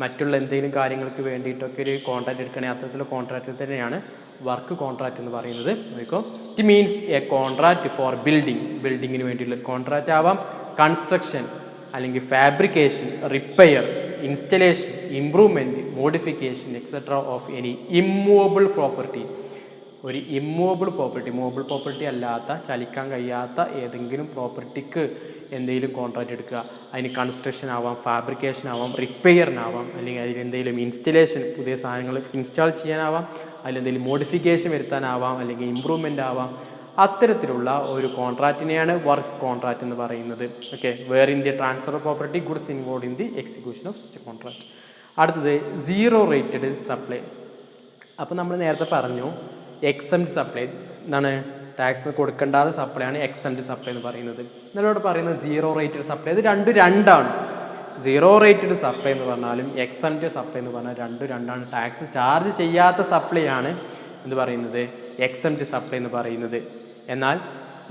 മറ്റുള്ള എന്തെങ്കിലും കാര്യങ്ങൾക്ക് വേണ്ടിയിട്ടൊക്കെ ഒരു കോൺട്രാക്റ്റ് എടുക്കണേ, അത്തരത്തിലുള്ള കോൺട്രാക്റ്റിൽ തന്നെയാണ് വർക്ക് കോൺട്രാക്റ്റ് എന്ന് പറയുന്നത്. It means a contract for ബിൽഡിങ്ങിന് വേണ്ടിയിട്ടുള്ള കോൺട്രാക്റ്റ് ആവാം, കൺസ്ട്രക്ഷൻ അല്ലെങ്കിൽ fabrication, repair, installation, improvement, modification etcetera of any immovable property. ഒരു ഇമ്മൂവബിൾ പ്രോപ്പർട്ടി, മൂവബിൾ പ്രോപ്പർട്ടി അല്ലാത്ത, ചലിക്കാൻ കഴിയാത്ത ഏതെങ്കിലും പ്രോപ്പർട്ടിക്ക് എന്തെങ്കിലും കോൺട്രാക്റ്റ് എടുക്കുക. അതിന് കൺസ്ട്രക്ഷൻ ആവാം, ഫാബ്രിക്കേഷൻ ആവാം, റിപ്പയറിനാവാം, അല്ലെങ്കിൽ അതിൽ എന്തെങ്കിലും ഇൻസ്റ്റലേഷൻ, പുതിയ സാധനങ്ങൾ ഇൻസ്റ്റാൾ ചെയ്യാനാവാം, അതിലെന്തെങ്കിലും മോഡിഫിക്കേഷൻ വരുത്താനാവാം, അല്ലെങ്കിൽ ഇമ്പ്രൂവ്മെൻ്റ് ആവാം. അത്തരത്തിലുള്ള ഒരു കോൺട്രാക്റ്റിനെയാണ് വർക്ക്സ് കോൺട്രാക്റ്റ് എന്ന് പറയുന്നത്. Okay, where in the transfer of property goods involve in the execution of such contract. അടുത്തത് സീറോ റേറ്റഡ് സപ്ലൈ. അപ്പോൾ നമ്മൾ നേരത്തെ പറഞ്ഞു എക്സംപ്റ്റ് സപ്ലൈ എന്താണ്? ടാക്സ് കൊടുക്കേണ്ടാത്ത സപ്ലൈ ആണ് എക്സംപ്റ്റ് സപ്ലൈ എന്ന് പറയുന്നത്. എന്നോട് പറയുന്നത് സീറോ റേറ്റഡ് സപ്ലൈ. ഇത് രണ്ടാണ്. സീറോ റേറ്റഡ് സപ്ലൈ എന്ന് പറഞ്ഞാലും എക്സംപ്റ്റ് സപ്ലൈ എന്ന് പറഞ്ഞാൽ രണ്ടാണ്. ടാക്സ് ചാർജ് ചെയ്യാത്ത സപ്ലൈ ആണ് എന്ന് പറയുന്നത് എക്സംപ്റ്റ് സപ്ലൈ എന്ന് പറയുന്നത്. എന്നാൽ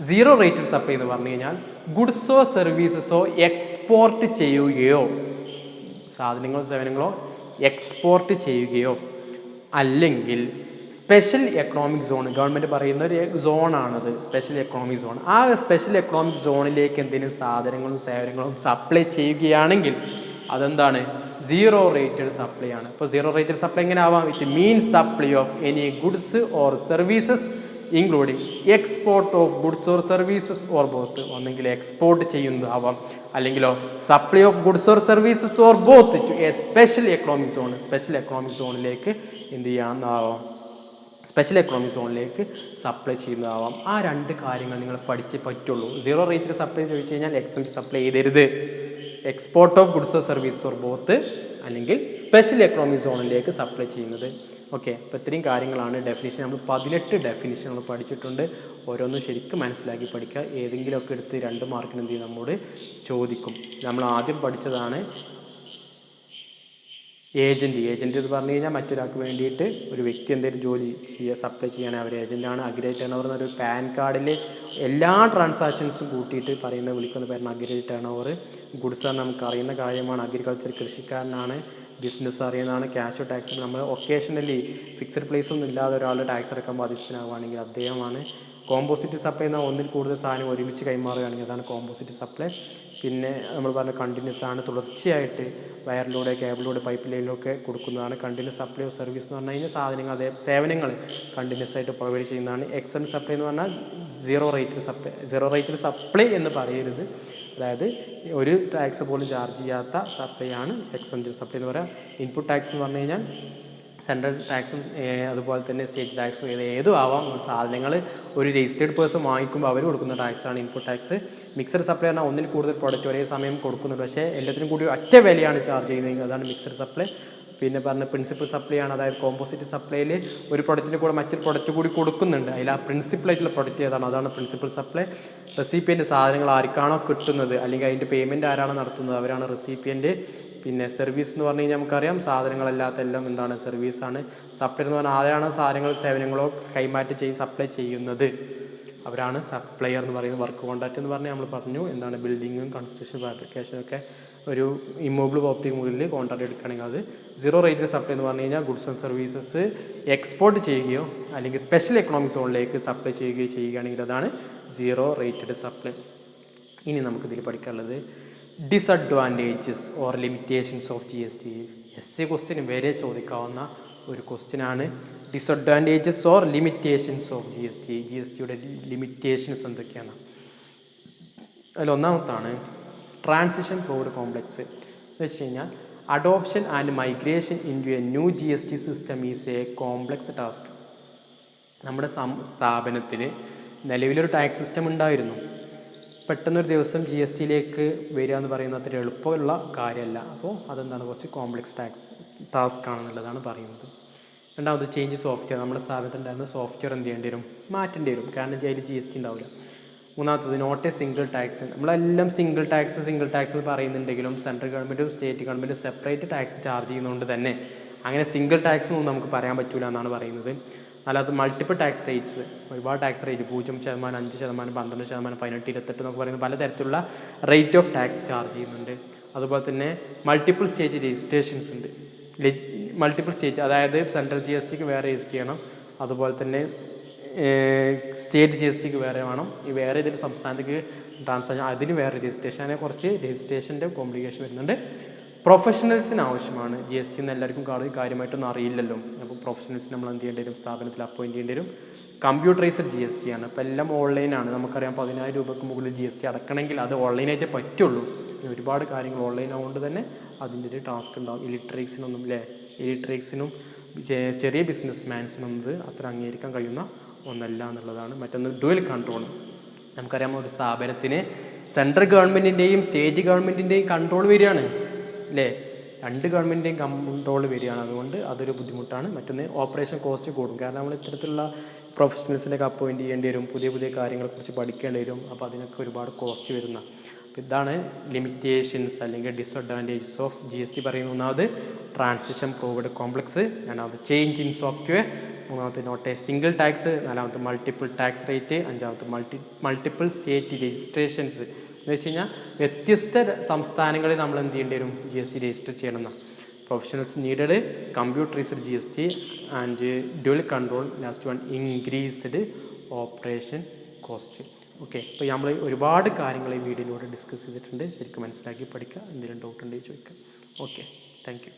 സീറോ റേറ്റഡ് സപ്ലൈ എന്ന് പറഞ്ഞു കഴിഞ്ഞാൽ ഗുഡ്സോ സർവീസസോ എക്സ്പോർട്ട് ചെയ്യുകയോ സാധനങ്ങളോ സേവനങ്ങളോ എക്സ്പോർട്ട് ചെയ്യുകയോ അല്ലെങ്കിൽ സ്പെഷ്യൽ എക്കണോമിക് സോൺ, ഗവൺമെൻറ് പറയുന്ന ഒരു സോണാണത് സ്പെഷ്യൽ എക്കണോമിക് സോൺ. ആ സ്പെഷ്യൽ എക്കണോമിക് സോണിലേക്ക് എന്തെങ്കിലും സാധനങ്ങളും സേവനങ്ങളും സപ്ലൈ ചെയ്യുകയാണെങ്കിൽ അതെന്താണ്? സീറോ റേറ്റഡ് സപ്ലൈ ആണ്. അപ്പോൾ സീറോ റേറ്റഡ് സപ്ലൈ എങ്ങനെ ആവാം? It means supply of any goods or services including export of goods or services or both. ഒന്നെങ്കിൽ എക്സ്പോർട്ട് ചെയ്യുന്നതാവാം, അല്ലെങ്കിലോ supply of goods or services or both to a special economic zone. Special economic സോണിലേക്ക് എന്ത് ചെയ്യാവുന്നതാവാം? Special economic സോണിലേക്ക് supply ചെയ്യുന്നതാവാം. ആ രണ്ട് കാര്യങ്ങൾ നിങ്ങൾ പഠിച്ചേ പറ്റുള്ളൂ. സീറോ റേറ്റഡ് സപ്ലൈ ചോദിച്ചു കഴിഞ്ഞാൽ എക്സംപ്റ്റ് സപ്ലൈ ചെയ്തരുത്. Export of goods or service or both, അല്ലെങ്കിൽ സ്പെഷ്യൽ എക്കണോമിക് സോണിലേക്ക് സപ്ലൈ ചെയ്യുന്നത്. ഓക്കെ, അപ്പോൾ ഇത്രയും കാര്യങ്ങളാണ് ഡെഫിനിഷൻ. നമ്മൾ 18 ഡെഫിനിഷൻ നമ്മൾ പഠിച്ചിട്ടുണ്ട്. ഓരോന്നും ശരിക്കും മനസ്സിലാക്കി പഠിക്കുക. ഏതെങ്കിലുമൊക്കെ എടുത്ത് 2 മാർക്കിന് എന്ത് ചെയ്യും നമ്മോട് ചോദിക്കും. നമ്മൾ ആദ്യം പഠിച്ചതാണ് ഏജൻറ്റ് എന്ന് പറഞ്ഞു കഴിഞ്ഞാൽ മറ്റൊരാൾക്ക് വേണ്ടിയിട്ട് ഒരു വ്യക്തി എന്തെങ്കിലും ജോലി ചെയ്യുക, സപ്ലൈ ചെയ്യാൻ അവർ ഏജൻറ്റാണ്. അഗ്രിഗേറ്റ് ടേൺ ഓവർ എന്നൊരു പാൻ കാർഡിൽ എല്ലാ ട്രാൻസാക്ഷൻസും കൂട്ടിയിട്ട് വിളിക്കുന്ന പേരാണ് അഗ്രിഗേറ്റ് ടേൺ ഓവർ. ഗുഡ്സ് ആണ് നമുക്ക് അറിയുന്ന കാര്യമാണ്. അഗ്രികൾച്ചർ കൃഷിക്കാരനാണ്. ബിസിനസ് അറിയുന്നതാണ്. ക്യാഷ് ടാക്സ് നമ്മൾ ഒക്കേഷണലി ഫിക്സഡ് പ്ലേസ് ഒന്നും ഇല്ലാതെ ഒരാൾ ടാക്സ് അടക്കാൻ ബാധ്യസ്ഥനാവുകയാണെങ്കിൽ അദ്ദേഹമാണ്. കോമ്പോസിറ്റ് സപ്ലൈ എന്നാൽ ഒന്നിൽ കൂടുതൽ സാധനം ഒരുമിച്ച് കൈമാറുകയാണെങ്കിൽ അതാണ് കോമ്പോസിറ്റ് സപ്ലൈ. പിന്നെ നമ്മൾ പറഞ്ഞ കണ്ടിന്യൂസ് ആണ്, തുടർച്ചയായിട്ട് വയറിലൂടെ, കേബിളിലൂടെ, പൈപ്പ് ലൈനിലൊക്കെ കൊടുക്കുന്നതാണ്. കണ്ടിന്യൂസ് സപ്ലൈ ഓഫ് സർവീസ് എന്ന് പറഞ്ഞു കഴിഞ്ഞാൽ സാധനങ്ങൾ, അതേ സേവനങ്ങൾ കണ്ടിന്യൂസ് ആയിട്ട് പ്രൊവൈഡ് ചെയ്യുന്നതാണ്. എക്സംപ്റ്റ് സപ്ലൈ എന്ന് പറഞ്ഞാൽ സീറോ റേറ്റഡ് സപ്ലൈ എന്ന് പറയരുത്. അതായത് ഒരു ടാക്സ് പോലും ചാർജ് ചെയ്യാത്ത സപ്ലൈ ആണ് എക്സംപ്റ്റ് സപ്ലൈ എന്ന് പറയാം. ഇൻപുട്ട് ടാക്സ് എന്ന് പറഞ്ഞു കഴിഞ്ഞാൽ സെൻട്രൽ ടാക്സും അതുപോലെ തന്നെ സ്റ്റേറ്റ് ടാക്സും ഏതും ആവാം. സാധനങ്ങൾ ഒരു രജിസ്റ്റേർഡ് പേഴ്സൺ വാങ്ങിക്കുമ്പോൾ അവർ കൊടുക്കുന്ന ടാക്സാണ് ഇൻപുട്ട് ടാക്സ്. മിക്സഡ് സപ്ലൈ പറഞ്ഞാൽ ഒന്നിൽ കൂടുതൽ പ്രോഡക്റ്റ് ഒരേ സമയം കൊടുക്കുന്നുണ്ട്, പക്ഷേ എല്ലാത്തിനും കൂടി ഒറ്റ വിലയാണ് ചാർജ് ചെയ്യുന്നതെങ്കിൽ അതാണ് മിക്സഡ് സപ്ലൈ. പിന്നെ പറഞ്ഞ പ്രിൻസിപ്പൽ സപ്ലൈ ആണ്. അതായത് കോമ്പോസിറ്റ് സപ്ലൈയിൽ ഒരു പ്രൊഡക്റ്റിൻ്റെ കൂടെ മറ്റൊരു പ്രൊഡക്റ്റ് കൂടി കൊടുക്കുന്നുണ്ട്. അതിൽ ആ പ്രിൻസിപ്പലായിട്ടുള്ള പ്രൊഡക്റ്റ് ഏതാണ് അതാണ് പ്രിൻസിപ്പൽ സപ്ലൈ. റെസിപ്പിയൻ്റ് സാധനങ്ങൾ ആർക്കാണോ കിട്ടുന്നത് അല്ലെങ്കിൽ അതിൻ്റെ പേയ്മെൻറ്റ് ആരാണ് നടത്തുന്നത് അവരാണ് റെസിപ്പിയൻ്റ്. പിന്നെ സർവീസ് എന്ന് പറഞ്ഞു കഴിഞ്ഞാൽ നമുക്കറിയാം സാധനങ്ങളല്ലാത്ത എല്ലാം എന്താണ് സർവീസാണ്. സപ്ലൈ എന്ന് പറഞ്ഞാൽ ആരാണോ സാധനങ്ങൾ സേവനങ്ങളോ കൈമാറ്റം ചെയ്ത് സപ്ലൈ ചെയ്യുന്നത് അവരാണ് സപ്ലയർ എന്ന് പറയുന്നത്. വർക്ക് കോൺട്രാക്റ്റ് എന്ന് പറഞ്ഞാൽ നമ്മൾ പറഞ്ഞു എന്താണ് ബിൽഡിങ്ങും കൺസ്ട്രക്ഷൻ ഫാബ്രിക്കേഷനും ഒക്കെ ഒരു ഇമ്മൂവബിൾ പ്രോപ്പർട്ടി മുകളിൽ കോൺട്രാക്റ്റ് എടുക്കുകയാണെങ്കിൽ അത്. സീറോ റേറ്റഡ് സപ്ലൈ എന്ന് പറഞ്ഞു കഴിഞ്ഞാൽ ഗുഡ്സ് ആൻഡ് സർവീസസ് എക്സ്പോർട്ട് ചെയ്യുകയോ അല്ലെങ്കിൽ സ്പെഷ്യൽ എക്കണോമിക് സോണിലേക്ക് സപ്ലൈ ചെയ്യുകയോ ചെയ്യുകയാണെങ്കിൽ അതാണ് സീറോ റേറ്റഡ് സപ്ലൈ. ഇനി നമുക്കിതിൽ പഠിക്കാനുള്ളത് disadvantages or limitations of G S T. Essay question വരെ ചോദിക്കാവുന്ന ഒരു ക്വസ്റ്റ്യനാണ് disadvantages or limitations of G S T. G S ടിയുടെ ലിമിറ്റേഷൻസ് എന്തൊക്കെയാണ്? അതിലൊന്നാമത്താണ് ട്രാൻസിഷൻ പ്രൂവ്ഡ് കോംപ്ലക്സ്. എന്ന് വെച്ച് കഴിഞ്ഞാൽ adoption and migration into a new G S T system is a complex task. നമ്മുടെ സ്ഥാപനത്തിൽ നിലവിലൊരു ടാക്സ് സിസ്റ്റം ഉണ്ടായിരുന്നു. പെട്ടെന്നൊരു ദിവസം ജി എസ് ടിയിലേക്ക് വരിക എന്ന് പറയുന്നത് അത്ര എളുപ്പമുള്ള കാര്യമല്ല. അപ്പോൾ അതെന്താണ്, കുറച്ച് കോംപ്ലക്സ് ടാസ്ക് ആണെന്നുള്ളതാണ് പറയുന്നത്. രണ്ടാമത് ചേഞ്ച് സോഫ്റ്റ്വെയർ. നമ്മുടെ സ്ഥാപനത്തിൽ ഉണ്ടായിരുന്ന സോഫ്റ്റ്വെയർ എന്ത് ചെയ്യേണ്ടി വരും? മാറ്റേണ്ടി വരും. കാരണം അതിൽ ജി എസ് ടി ഉണ്ടാവില്ല. മൂന്നാമത്തത് നോട്ട് എ സിംഗിൾ ടാക്സ്. നമ്മളെല്ലാം സിംഗിൾ ടാക്സ് എന്ന് പറയുന്നുണ്ടെങ്കിലും സെൻട്രൽ ഗവൺമെൻറ്റും സ്റ്റേറ്റ് ഗവൺമെൻറ്റും സെപ്പറേറ്റ് ടാക്സ് ചാർജ് ചെയ്യുന്നതുകൊണ്ട് തന്നെ അങ്ങനെ സിംഗിൾ ടാക്സ് ഒന്നും നമുക്ക് പറയാൻ പറ്റില്ല എന്നാണ് പറയുന്നത്. അല്ലാതെ മൾട്ടിപ്പിൾ ടാക്സ് റേറ്റ്സ്, ഒരുപാട് ടാക്സ് റേറ്റ് 0%, 5%, 12%, 18, 28 എന്നൊക്കെ പറയുന്ന പലതരത്തിലുള്ള റേറ്റ് ഓഫ് ടാക്സ് ചാർജ് ചെയ്യുന്നുണ്ട്. അതുപോലെ തന്നെ മൾട്ടിപ്പിൾ സ്റ്റേറ്റ് രജിസ്ട്രേഷൻസ് ഉണ്ട്. മൾട്ടിപ്പിൾ സ്റ്റേറ്റ്, അതായത് സെൻട്രൽ ജി എസ് ടിക്ക് വേറെ രജിസ്റ്റർ ചെയ്യണം, അതുപോലെ തന്നെ സ്റ്റേറ്റ് ജി എസ് ടിക്ക് വേറെ വേണം, ഈ വേറെ ഇതിൽ സംസ്ഥാനത്തേക്ക് ട്രാൻസാക്ഷൻ അതിന് വേറെ രജിസ്ട്രേഷൻ, അങ്ങനെ കുറച്ച് രജിസ്ട്രേഷൻ്റെ കോംപ്ലിക്കേഷൻ വരുന്നുണ്ട്. പ്രൊഫഷണൽസിന് ആവശ്യമാണ്. ജി എസ് ടി എന്ന് എല്ലാവർക്കും കാര്യമായിട്ടൊന്നും അറിയില്ലല്ലോ. അപ്പോൾ പ്രൊഫഷണൽസിന് നമ്മൾ എന്ത് ചെയ്യേണ്ടി വരും? സ്ഥാപനത്തിൽ അപ്പോയിൻറ്റ് ചെയ്യേണ്ടി വരും. കമ്പ്യൂട്ടറൈസ്ഡ് ജി എസ് ടി ആണ്. ഇപ്പോൾ എല്ലാം ഓൺലൈനാണ്. നമുക്കറിയാം 10,000 രൂപയ്ക്ക് മുകളിൽ ജി എസ് ടി അടക്കണമെങ്കിൽ അത് ഓൺലൈനായിട്ടേ പറ്റുള്ളൂ. ഒരുപാട് കാര്യങ്ങൾ ഓൺലൈൻ ആയതുകൊണ്ട് തന്നെ അതിൻ്റെ ഒരു ടാസ്ക് ഉണ്ടാകും. ഇലിറ്ററേറ്റ്സിനും ചെറിയ ബിസിനസ് മാൻസിനും ഇത് അത്ര അംഗീകരിക്കാൻ കഴിയുന്ന ഒന്നല്ല എന്നുള്ളതാണ്. മറ്റൊന്ന് ഡ്യുവൽ കൺട്രോൾ. നമുക്കറിയാം ഒരു സ്ഥാപനത്തിന് സെൻട്രൽ ഗവൺമെൻറ്റിൻ്റെയും സ്റ്റേറ്റ് ഗവൺമെൻറ്റിൻ്റെയും കൺട്രോൾ വരികയാണ് അല്ലേ? രണ്ട് ഗവൺമെൻറ്റിൻ്റെയും കൺട്രോൾ വരികയാണ്. അതുകൊണ്ട് അതൊരു ബുദ്ധിമുട്ടാണ്. മറ്റൊന്ന് ഓപ്പറേഷൻ കോസ്റ്റ് കൂടും. കാരണം നമ്മൾ ഇത്തരത്തിലുള്ള പ്രൊഫഷണൽസിനൊക്കെ അപ്പോയിൻറ്റ് ചെയ്യേണ്ടി വരും, പുതിയ കാര്യങ്ങളെക്കുറിച്ച് പഠിക്കേണ്ടി വരും. അപ്പോൾ അതിനൊക്കെ ഒരുപാട് കോസ്റ്റ് വരുന്ന. അപ്പോൾ ഇതാണ് ലിമിറ്റേഷൻസ് അല്ലെങ്കിൽ disadvantages of G S T പറയുന്നത്. ഒന്നാമത് ട്രാൻസിഷൻ പ്രൂവ്ഡ് കോംപ്ലക്സ്, രണ്ടാമത് ചേഞ്ച് ഇൻ സോഫ്റ്റ്വെയർ, മൂന്നാമത്തെ നോട്ട് എ സിംഗിൾ ടാക്സ്, നാലാമത്തെ മൾട്ടിപ്പിൾ ടാക്സ് റേറ്റ്, അഞ്ചാമത്തെ മൾട്ടിപ്പിൾ സ്റ്റേറ്റ് രജിസ്ട്രേഷൻസ്. എന്ന് വെച്ച് കഴിഞ്ഞാൽ വ്യത്യസ്ത സംസ്ഥാനങ്ങളിൽ നമ്മൾ എന്ത് ചെയ്യേണ്ടി വരും? ജി എസ് ടി രജിസ്റ്റർ ചെയ്യണമെന്നാണ്. Professionals needed computerised G S T and dual control. Last one increased operation cost. Okay, അപ്പോൾ നമ്മൾ ഒരുപാട് കാര്യങ്ങൾ ഈ വീഡിയോയിലൂടെ ഡിസ്കസ് ചെയ്തിട്ടുണ്ട്. ശരിക്കും മനസ്സിലാക്കി പഠിക്കുക. എന്തെങ്കിലും ഡൗട്ട് ഉണ്ടെങ്കിൽ ചോദിക്കാം. Okay, thank you.